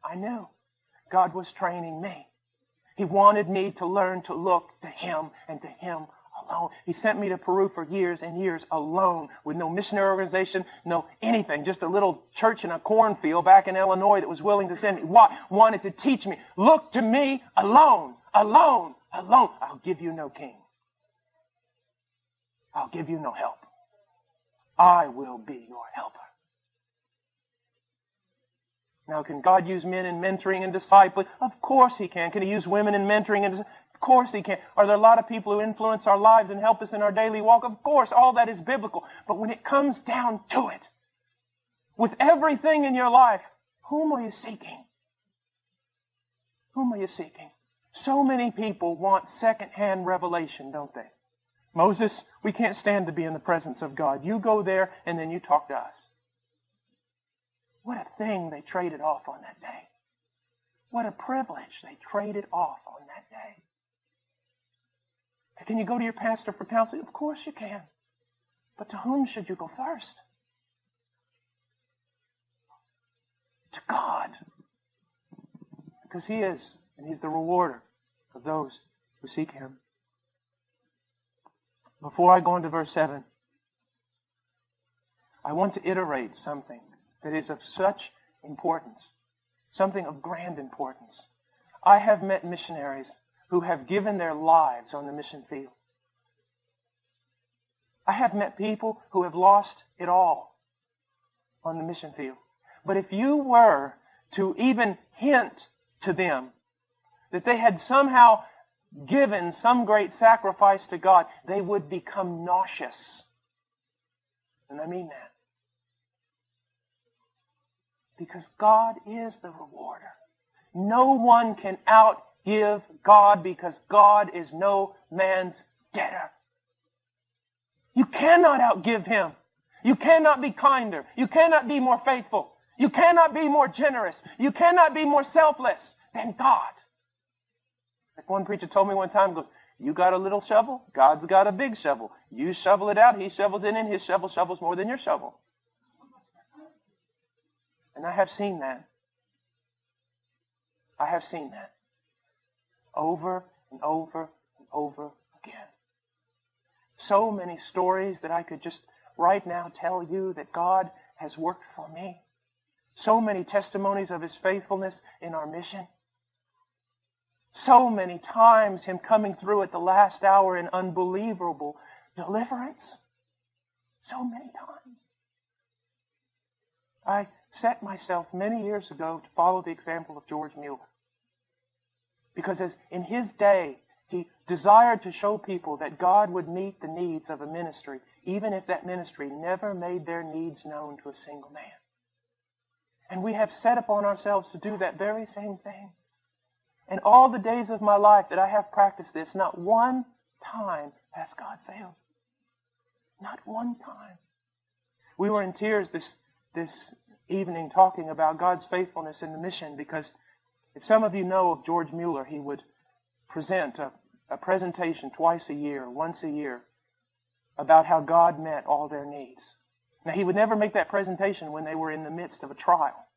I knew God was training me. He wanted me to learn to look to Him and to Him alone. He sent me to Peru for years and years alone, with no missionary organization, no anything, just a little church in a cornfield back in Illinois that was willing to send me. Wanted to teach me, look to me alone, alone, alone. I'll give you no king. I'll give you no help. I will be your helper. Now, can God use men in mentoring and discipling? Of course He can. Can He use women in mentoring and discipling? Of course He can. Are there a lot of people who influence our lives and help us in our daily walk? Of course, all that is biblical. But when it comes down to it, with everything in your life, whom are you seeking? Whom are you seeking? So many people want second-hand revelation, don't they? Moses, we can't stand to be in the presence of God. You go there and then you talk to us. What a thing they traded off on that day. What a privilege they traded off on that day. Can you go to your pastor for counseling? Of course you can. But to whom should you go first? To God. Because He is, and He's the rewarder of those who seek Him. Before I go into verse 7, I want to iterate something that is of such importance, something of grand importance. I have met missionaries who have given their lives on the mission field. I have met people who have lost it all on the mission field. But if you were to even hint to them that they had somehow given some great sacrifice to God, they would become nauseous. And I mean that. Because God is the rewarder. No one can outgive God, because God is no man's debtor. You cannot outgive Him. You cannot be kinder. You cannot be more faithful. You cannot be more generous. You cannot be more selfless than God. Like one preacher told me one time, goes, you got a little shovel, God's got a big shovel. You shovel it out, He shovels it in, His shovel shovels more than your shovel. And I have seen that. I have seen that. Over and over and over again. So many stories that I could just right now tell you that God has worked for me. So many testimonies of His faithfulness in our mission. So many times Him coming through at the last hour in unbelievable deliverance. So many times. I set myself many years ago to follow the example of George Mueller. Because as in his day, he desired to show people that God would meet the needs of a ministry, even if that ministry never made their needs known to a single man. And we have set upon ourselves to do that very same thing. And all the days of my life that I have practiced this, not one time has God failed. Not one time. We were in tears this evening talking about God's faithfulness in the mission, because if some of you know of George Mueller, he would present a presentation twice a year, once a year, about how God met all their needs. Now, he would never make that presentation when they were in the midst of a trial,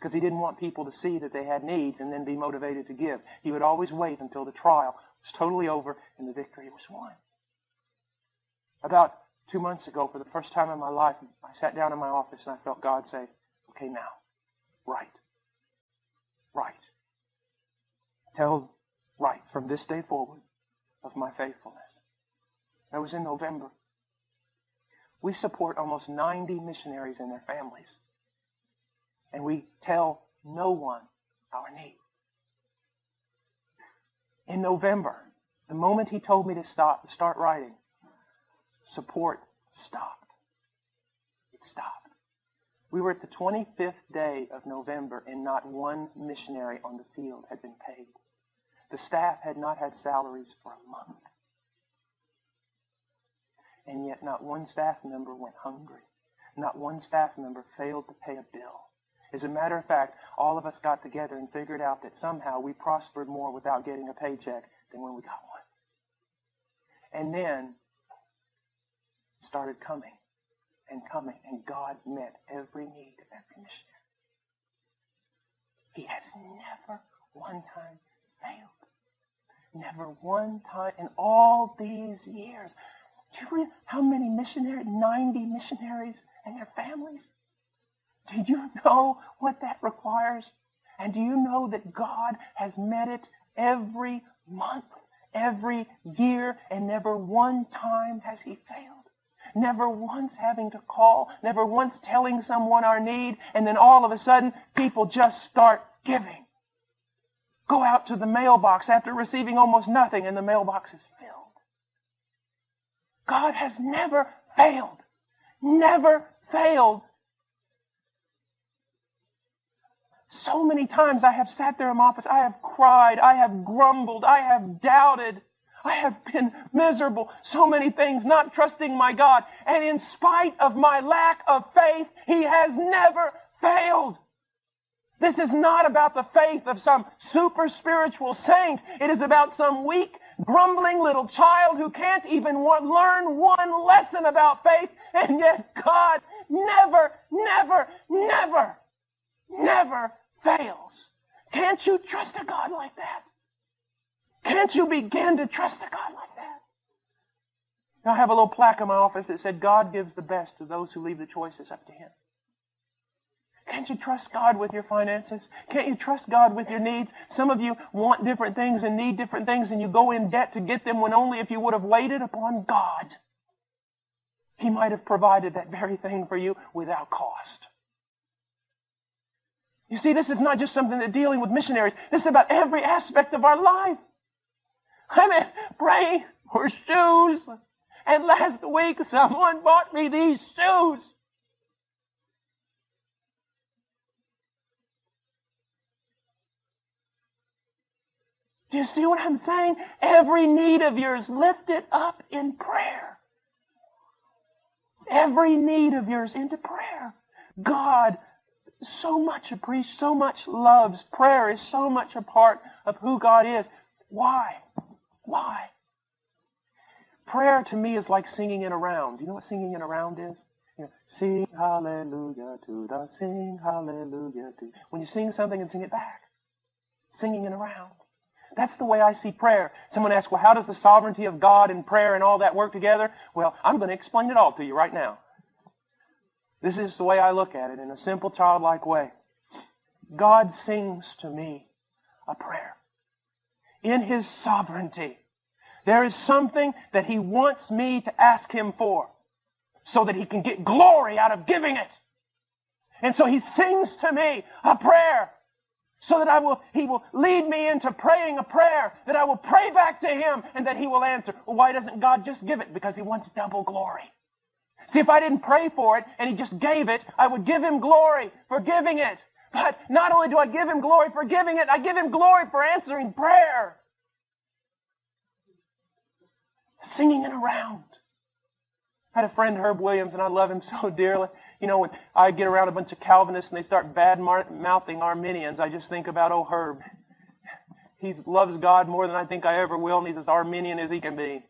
because he didn't want people to see that they had needs and then be motivated to give. He would always wait until the trial was totally over and the victory was won. About 2 months ago, for the first time in my life, I sat down in my office and I felt God say, okay, now, write. Tell, write from this day forward of my faithfulness. That was in November. We support almost 90 missionaries and their families. And we tell no one our need. In November, the moment he told me to start writing, support stopped. It stopped. We were at the 25th day of November and not one missionary on the field had been paid. The staff had not had salaries for a month. And yet not one staff member went hungry. Not one staff member failed to pay a bill. As a matter of fact, all of us got together and figured out that somehow we prospered more without getting a paycheck than when we got one. And then it started coming, and God met every need of every missionary. He has never one time failed. Never one time in all these years. Do you read how many missionaries? 90 missionaries and their families? Do you know what that requires? And do you know that God has met it every month, every year, and never one time has He failed? Never once having to call, never once telling someone our need, and then all of a sudden, people just start giving. Go out to the mailbox after receiving almost nothing, and the mailbox is filled. God has never failed. Never failed. So many times I have sat there in my office, I have cried, I have grumbled, I have doubted, I have been miserable. So many things, not trusting my God. And in spite of my lack of faith, He has never failed. This is not about the faith of some super spiritual saint. It is about some weak, grumbling little child who can't even learn one lesson about faith. And yet God never fails. Can't you trust a God like that? Can't you begin to trust a God like that? Now, I have a little plaque in my office that said, God gives the best to those who leave the choices up to Him. Can't you trust God with your finances? Can't you trust God with your needs? Some of you want different things and need different things, and you go in debt to get them when only if you would have waited upon God, He might have provided that very thing for you without cost. You see, this is not just something that dealing with missionaries. This is about every aspect of our life. I mean, praying for shoes. And last week, someone bought me these shoes. Do you see what I'm saying? Every need of yours, lift it up in prayer. Every need of yours into prayer. God so much appreciates, so much loves. Prayer is so much a part of who God is. Why? Why? Prayer to me is like singing in a round. You know what singing in a round is? You know, sing hallelujah to the sing hallelujah to. When you sing something and sing it back. Singing in a round. That's the way I see prayer. Someone asks, well, how does the sovereignty of God and prayer and all that work together? Well, I'm going to explain it all to you right now. This is the way I look at it in a simple, childlike way. God sings to me a prayer. In His sovereignty, there is something that He wants me to ask Him for so that He can get glory out of giving it. And so He sings to me a prayer so that He will lead me into praying a prayer that I will pray back to Him and that He will answer. Well, why doesn't God just give it? Because He wants double glory. See, if I didn't pray for it and He just gave it, I would give Him glory for giving it. But not only do I give Him glory for giving it, I give Him glory for answering prayer. Singing it around. I had a friend, Herb Williams, and I love him so dearly. You know, when I get around a bunch of Calvinists and they start bad-mouthing Arminians, I just think about, oh, Herb. He loves God more than I think I ever will, and he's as Arminian as he can be.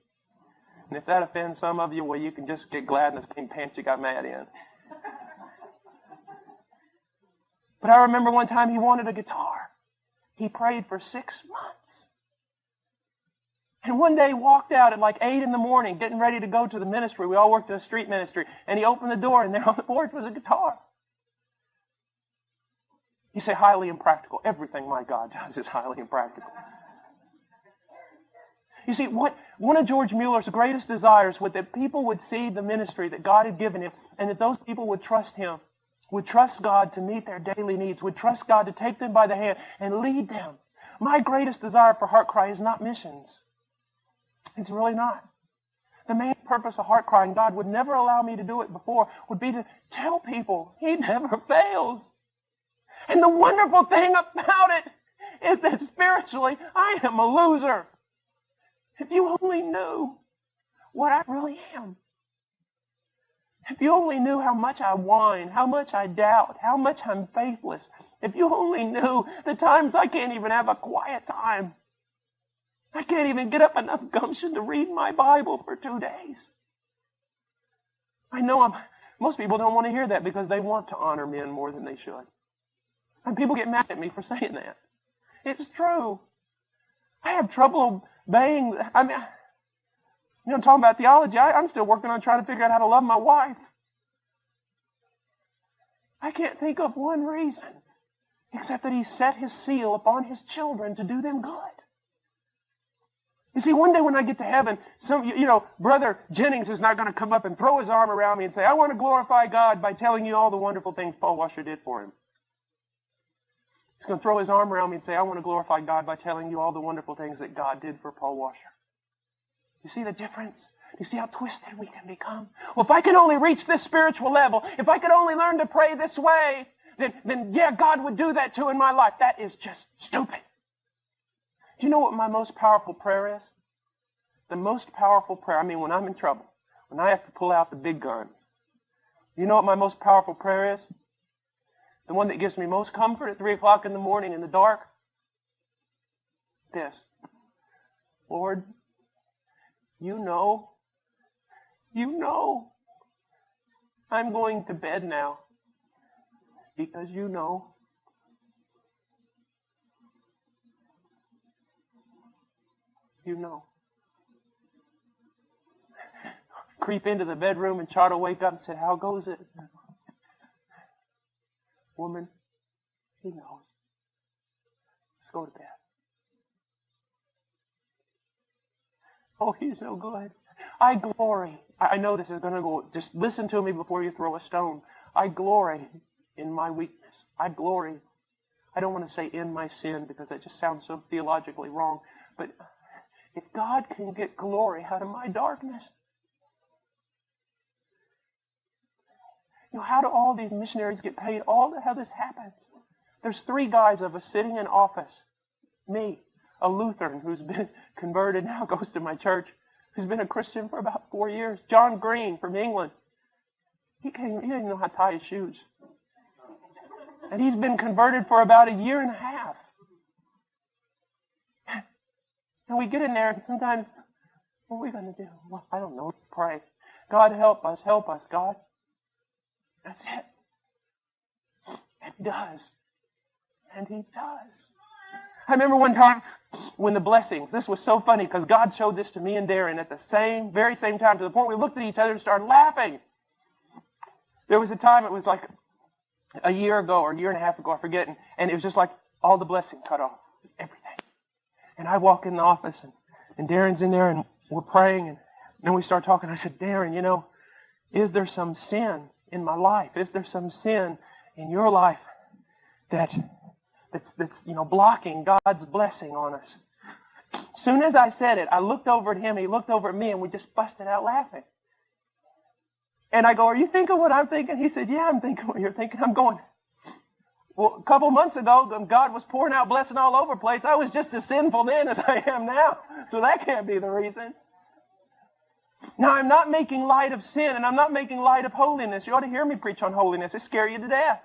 And if that offends some of you, well, you can just get glad in the same pants you got mad in. But I remember one time he wanted a guitar. He prayed for 6 months. And one day he walked out at like 8 in the morning, getting ready to go to the ministry. We all worked in a street ministry. And he opened the door, and there on the porch was a guitar. You say highly impractical. Everything my God does is highly impractical. You see, one of George Mueller's greatest desires was that people would see the ministry that God had given him, and that those people would trust him, would trust God to meet their daily needs, would trust God to take them by the hand and lead them. My greatest desire for Heart Cry is not missions. It's really not. The main purpose of Heart Cry, and God would never allow me to do it before, would be to tell people He never fails. And the wonderful thing about it is that spiritually, I am a loser. If you only knew what I really am. If you only knew how much I whine, how much I doubt, how much I'm faithless. If you only knew the times I can't even have a quiet time. I can't even get up enough gumption to read my Bible for 2 days. I know most people don't want to hear that because they want to honor men more than they should. And people get mad at me for saying that. It's true. I have trouble obeying. Talking about theology, I'm still working on trying to figure out how to love my wife. I can't think of one reason except that He set His seal upon His children to do them good. You see, one day when I get to heaven, Brother Jennings is not going to come up and throw his arm around me and say, I want to glorify God by telling you all the wonderful things Paul Washer did for him. He's going to throw his arm around me and say, I want to glorify God by telling you all the wonderful things that God did for Paul Washer. You see the difference? You see how twisted we can become? Well, if I could only reach this spiritual level, if I could only learn to pray this way, then yeah, God would do that too in my life. That is just stupid. Do you know what my most powerful prayer is? The most powerful prayer, when I'm in trouble, when I have to pull out the big guns. You know what my most powerful prayer is? The one that gives me most comfort at 3 o'clock in the morning in the dark? This. Lord, you know, I'm going to bed now because you know. You know. Creep into the bedroom and Chart will wake up and say, how goes it? Woman, He knows. Let's go to bed. Oh, He's no good. I glory. I know this is going to go. Just listen to me before you throw a stone. I glory in my weakness. I glory. I don't want to say in my sin because that just sounds so theologically wrong. But if God can get glory out of my darkness, how do all these missionaries get paid? How this happens? There's 3 guys of us sitting in office. Me, a Lutheran who's been converted, now goes to my church, who's been a Christian for about 4 years. John Green from England. He didn't even know how to tie his shoes. And he's been converted for about 1.5 years. And we get in there and sometimes, what are we going to do? Well, I don't know. Pray. God, help us, God. That's it. And He does. And He does. I remember one time when the blessings, this was so funny because God showed this to me and Darren at the very same time, to the point we looked at each other and started laughing. There was a time, it was like a year ago or 1.5 years ago, I forget, and it was just like all the blessing cut off. Everything. And I walk in the office and Darren's in there and we're praying and then we start talking. I said, Darren, is there some sin in my life? Is there some sin in your life that's blocking God's blessing on us? As soon as I said it, I looked over at him, he looked over at me, and we just busted out laughing. And I go, are you thinking what I'm thinking? He said, yeah, I'm thinking what you're thinking. I'm going, well, a couple months ago, God was pouring out blessing all over the place. I was just as sinful then as I am now. So that can't be the reason. Now, I'm not making light of sin, and I'm not making light of holiness. You ought to hear me preach on holiness. It scare you to death.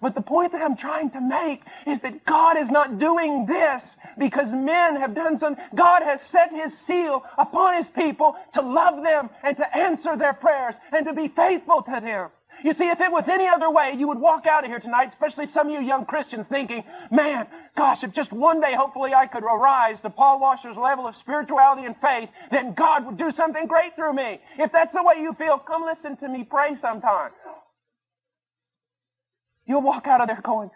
But the point that I'm trying to make is that God is not doing this because men have done something. God has set His seal upon His people to love them and to answer their prayers and to be faithful to them. You see, if it was any other way, you would walk out of here tonight, especially some of you young Christians, thinking, man, gosh, if just one day, hopefully I could arise to Paul Washer's level of spirituality and faith, then God would do something great through me. If that's the way you feel, come listen to me pray sometime. You'll walk out of there going,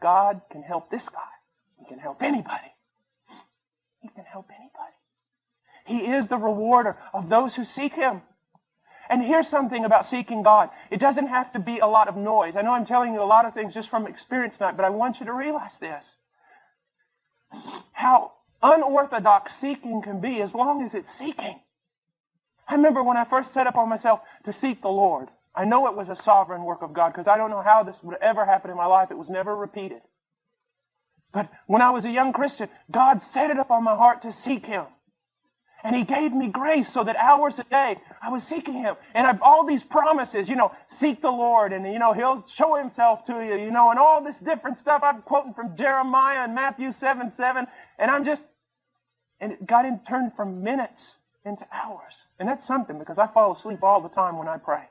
God can help this guy. He can help anybody. He can help anybody. He is the rewarder of those who seek Him. And here's something about seeking God. It doesn't have to be a lot of noise. I know I'm telling you a lot of things just from experience tonight, but I want you to realize this. How unorthodox seeking can be as long as it's seeking. I remember when I first set up on myself to seek the Lord. I know it was a sovereign work of God because I don't know how this would ever happen in my life. It was never repeated. But when I was a young Christian, God set it up on my heart to seek Him. And He gave me grace so that hours a day I was seeking Him. And I've all these promises, seek the Lord and, He'll show Himself to you, and all this different stuff. I'm quoting from Jeremiah and Matthew 7:7. And it got turned from minutes into hours. And that's something because I fall asleep all the time when I pray.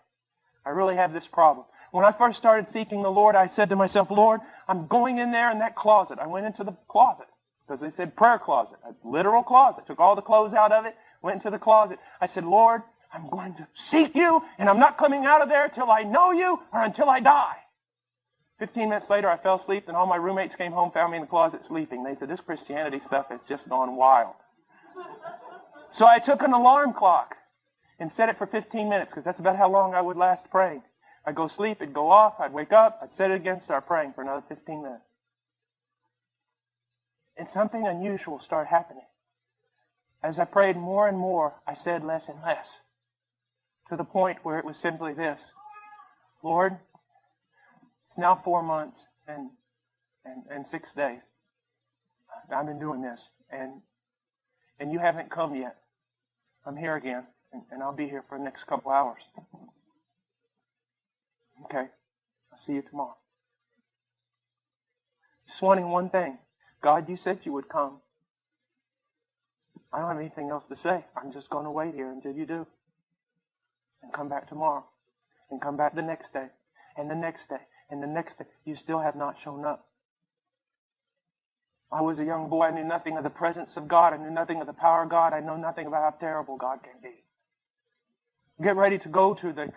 I really have this problem. When I first started seeking the Lord, I said to myself, Lord, I'm going in there in that closet. I went into the closet. Because they said prayer closet, a literal closet. Took all the clothes out of it, went into the closet. I said, Lord, I'm going to seek you, and I'm not coming out of there till I know you or until I die. 15 minutes later, I fell asleep, and all my roommates came home, found me in the closet sleeping. They said, this Christianity stuff has just gone wild. So I took an alarm clock and set it for 15 minutes, because that's about how long I would last praying. I'd go sleep, it'd go off, I'd wake up, I'd set it again, start praying for another 15 minutes. And something unusual started happening. As I prayed more and more, I said less and less. To the point where it was simply this. Lord, it's now 4 months and 6 days. I've been doing this. And you haven't come yet. I'm here again. And I'll be here for the next couple hours. Okay. I'll see you tomorrow. Just wanting one thing. God, you said you would come. I don't have anything else to say. I'm just going to wait here until you do. And come back tomorrow. And come back the next day. And the next day. And the next day. You still have not shown up. I was a young boy. I knew nothing of the presence of God. I knew nothing of the power of God. I know nothing about how terrible God can be. Get ready to go to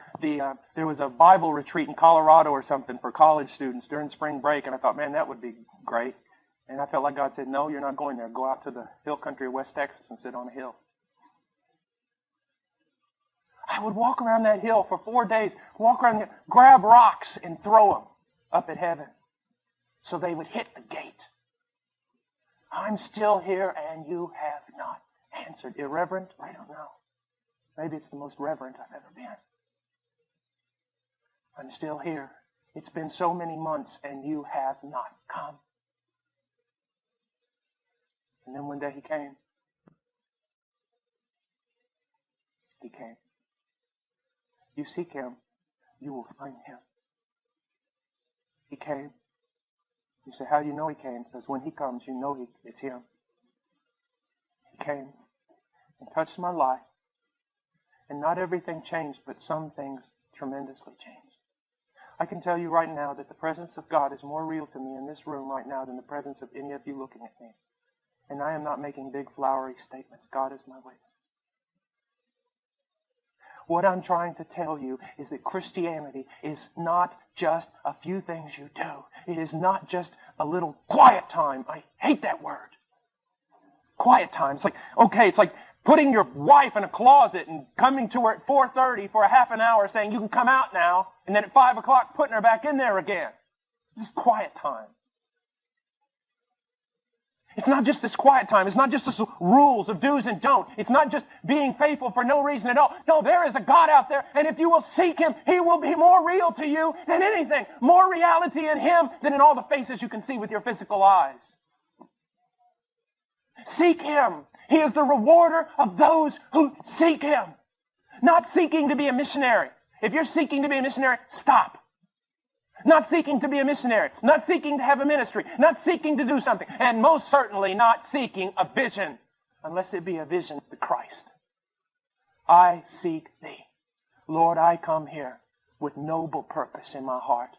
there was a Bible retreat in Colorado or something for college students during spring break. And I thought, man, that would be great. And I felt like God said, no, you're not going there. Go out to the hill country of West Texas and sit on a hill. I would walk around that hill for 4 days, walk around there, grab rocks and throw them up at heaven so they would hit the gate. I'm still here and you have not answered. Irreverent? I don't know. Maybe it's the most reverent I've ever been. I'm still here. It's been so many months and you have not come. And then one day He came. He came. You seek Him, you will find Him. He came. You say, how do you know He came? Because when He comes, you know it's Him. He came and touched my life. And not everything changed, but some things tremendously changed. I can tell you right now that the presence of God is more real to me in this room right now than the presence of any of you looking at me. And I am not making big flowery statements. God is my witness. What I'm trying to tell you is that Christianity is not just a few things you do. It is not just a little quiet time. I hate that word. Quiet time. It's like putting your wife in a closet and coming to her at 4:30 for a half an hour saying you can come out now, and then at 5 o'clock putting her back in there again. This is quiet time. It's not just this quiet time. It's not just this rules of do's and don'ts. It's not just being faithful for no reason at all. No, there is a God out there, and if you will seek Him, He will be more real to you than anything. More reality in Him than in all the faces you can see with your physical eyes. Seek Him. He is the rewarder of those who seek Him. Not seeking to be a missionary. If you're seeking to be a missionary, stop. Not seeking to be a missionary. Not seeking to have a ministry. Not seeking to do something. And most certainly not seeking a vision. Unless it be a vision of the Christ. I seek Thee. Lord, I come here. with noble purpose in my heart.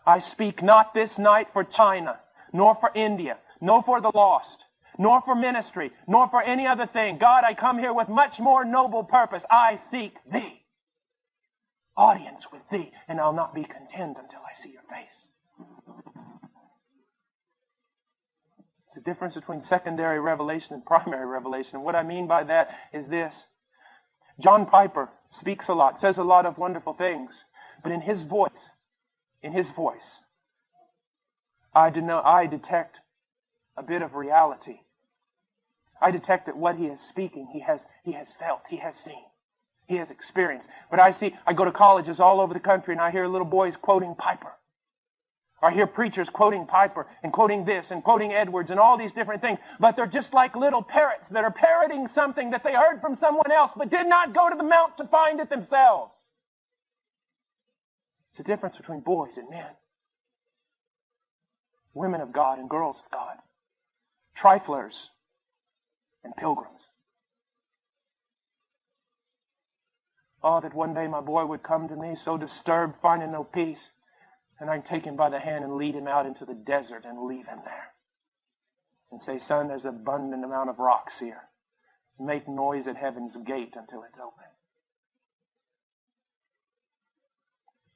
I speak not this night for China, nor for India, nor for the lost, nor for ministry, nor for any other thing. God, I come here with much more noble purpose. I seek Thee. Audience with Thee, and I'll not be content until I see Your face. It's the difference between secondary revelation and primary revelation. And what I mean by that is this. John Piper speaks a lot, says a lot of wonderful things, but in his voice, I detect a bit of reality. I detect that what he is speaking, he has felt, he has seen, he has experienced. But I go to colleges all over the country and I hear little boys quoting Piper. I hear preachers quoting Piper and quoting this and quoting Edwards and all these different things. But they're just like little parrots that are parroting something that they heard from someone else but did not go to the mount to find it themselves. It's the difference between boys and men. Women of God and girls of God. Triflers and pilgrims. Oh, that one day my boy would come to me so disturbed, finding no peace. And I'd take him by the hand and lead him out into the desert and leave him there. And say, son, there's an abundant amount of rocks here. Make noise at heaven's gate until it's open.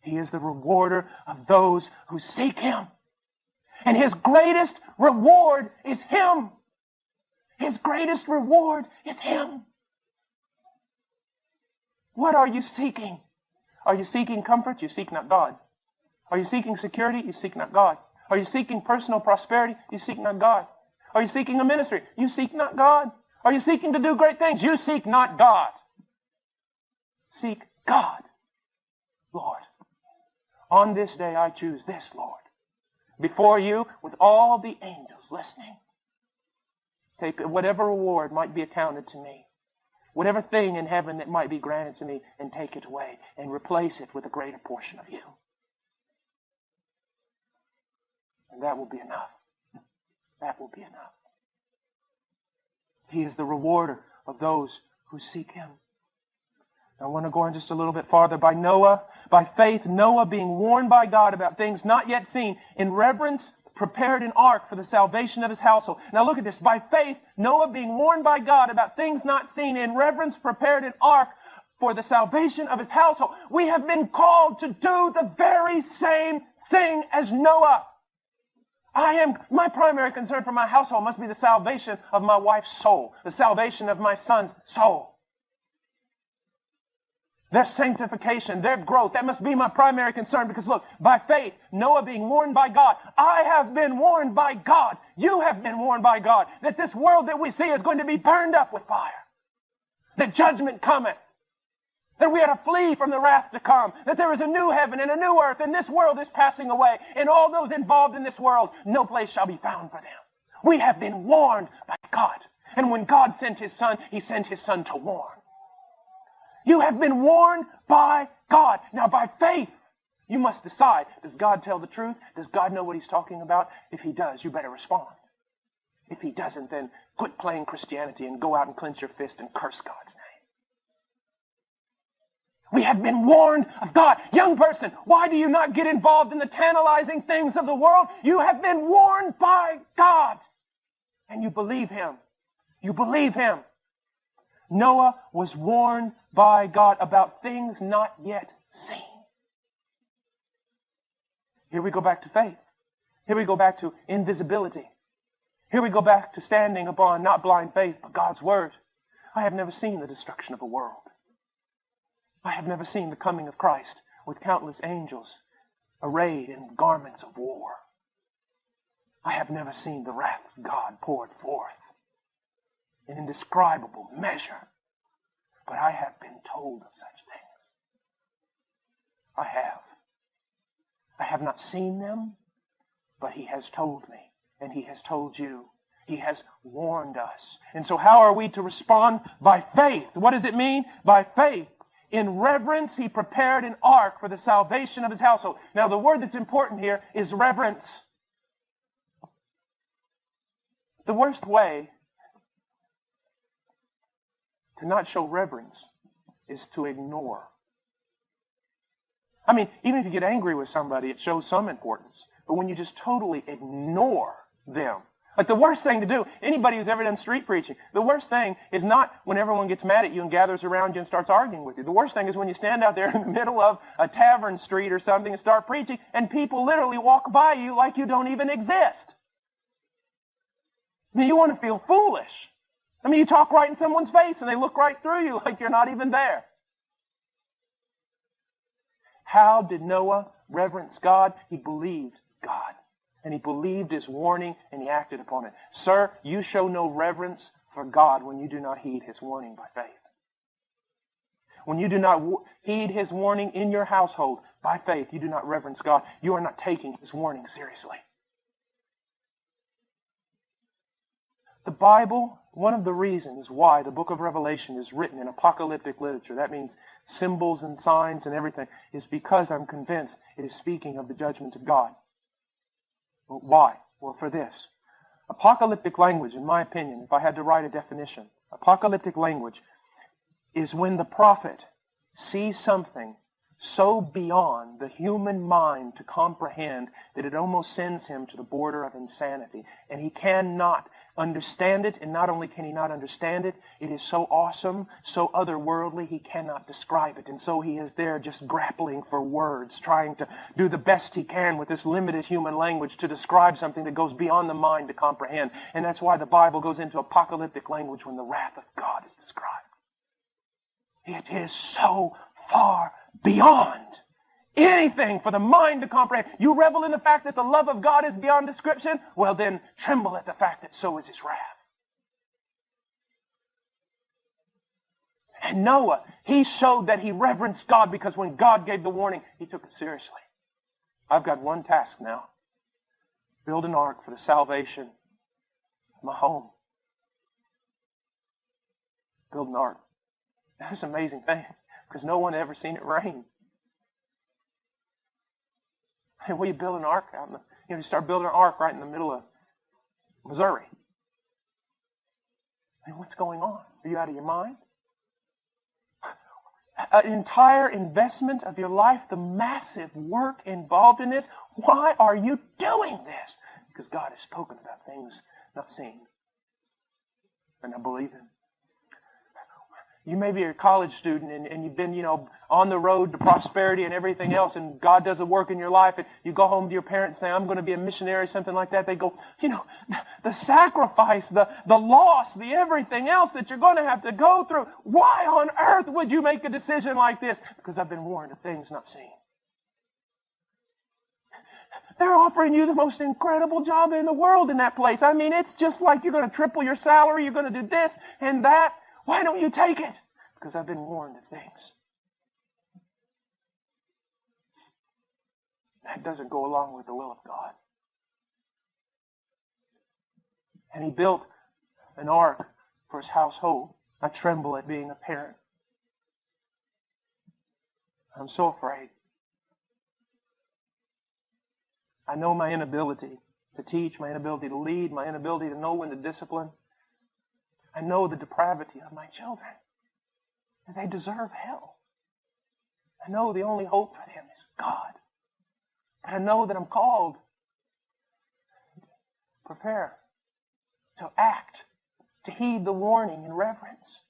He is the rewarder of those who seek Him. And His greatest reward is Him. His greatest reward is Him. What are you seeking? Are you seeking comfort? You seek not God. Are you seeking security? You seek not God. Are you seeking personal prosperity? You seek not God. Are you seeking a ministry? You seek not God. Are you seeking to do great things? You seek not God. Seek God. Lord, on this day I choose this, Lord. Before You, with all the angels listening, take whatever reward might be accounted to me, whatever thing in heaven that might be granted to me, and take it away and replace it with a greater portion of You. And that will be enough. That will be enough. He is the rewarder of those who seek Him. I want to go on just a little bit farther. By faith, Noah, being warned by God about things not yet seen, in reverence prepared an ark for the salvation of his household. Now look at this. By faith, Noah, being warned by God about things not seen, in reverence prepared an ark for the salvation of his household. We have been called to do the very same thing as Noah. My primary concern for my household must be the salvation of my wife's soul, the salvation of my son's soul. Their sanctification, their growth, that must be my primary concern, because look, by faith, Noah being warned by God, I have been warned by God, you have been warned by God, that this world that we see is going to be burned up with fire, that judgment cometh, that we are to flee from the wrath to come, that there is a new heaven and a new earth, and this world is passing away, and all those involved in this world, no place shall be found for them. We have been warned by God, and when God sent His Son, He sent His Son to warn. You have been warned by God. Now, by faith, you must decide, does God tell the truth? Does God know what He's talking about? If He does, you better respond. If He doesn't, then quit playing Christianity and go out and clench your fist and curse God's name. We have been warned of God. Young person, why do you not get involved in the tantalizing things of the world? You have been warned by God. And you believe Him. You believe Him. Noah was warned by God about things not yet seen. Here we go back to faith. Here we go back to invisibility. Here we go back to standing upon not blind faith, but God's Word. I have never seen the destruction of a world. I have never seen the coming of Christ with countless angels arrayed in garments of war. I have never seen the wrath of God poured forth in indescribable measure. But I have been told of such things. I have. I have not seen them, but He has told me, and He has told you. He has warned us. And so how are we to respond? By faith. What does it mean? By faith. In reverence, He prepared an ark for the salvation of His household. Now, the word that's important here is reverence. The worst way to not show reverence is to ignore. I mean, even if you get angry with somebody, it shows some importance. But when you just totally ignore them, like the worst thing to do, anybody who's ever done street preaching, the worst thing is not when everyone gets mad at you and gathers around you and starts arguing with you. The worst thing is when you stand out there in the middle of a tavern street or something and start preaching and people literally walk by you like you don't even exist. I mean, you want to feel foolish. I mean, you talk right in someone's face and they look right through you like you're not even there. How did Noah reverence God? He believed God. And he believed his warning and he acted upon it. Sir, you show no reverence for God when you do not heed his warning by faith. When you do not heed his warning in your household by faith, you do not reverence God. You are not taking his warning seriously. The Bible, one of the reasons why the book of Revelation is written in apocalyptic literature, that means symbols and signs and everything, is because I'm convinced it is speaking of the judgment of God. Why? Well, for this. Apocalyptic language, in my opinion, if I had to write a definition, apocalyptic language is when the prophet sees something so beyond the human mind to comprehend that it almost sends him to the border of insanity. And he cannot understand it, and not only can he not understand it, it is so awesome, so otherworldly, he cannot describe it. And so he is there just grappling for words, trying to do the best he can with this limited human language to describe something that goes beyond the mind to comprehend. And that's why the Bible goes into apocalyptic language when the wrath of God is described. It is so far beyond anything for the mind to comprehend. You revel in the fact that the love of God is beyond description? Well, then tremble at the fact that so is his wrath. And Noah, he showed that he reverenced God because when God gave the warning, he took it seriously. I've got one task now. Build an ark for the salvation of my home. Build an ark. That's an amazing thing because no one ever seen it rain. And will you build an ark out in the, you start building an ark right in the middle of Missouri. I mean, what's going on? Are you out of your mind? An entire investment of your life, the massive work involved in this. Why are you doing this? Because God has spoken about things not seen. And I believe Him. You may be a college student and you've been, on the road to prosperity and everything else, and God does a work in your life, and you go home to your parents and say, I'm going to be a missionary, something like that. They go, the sacrifice, the loss, the everything else that you're going to have to go through. Why on earth would you make a decision like this? Because I've been warned of things not seen. They're offering you the most incredible job in the world in that place. I mean, it's just like you're going to triple your salary, you're going to do this and that. Why don't you take it? Because I've been warned of things. That doesn't go along with the will of God. And he built an ark for his household. I tremble at being a parent. I'm so afraid. I know my inability to teach, my inability to lead, my inability to know when to discipline. I know the depravity of my children. And they deserve hell. I know the only hope for them is God. And I know that I'm called to prepare, to act, to heed the warning in reverence.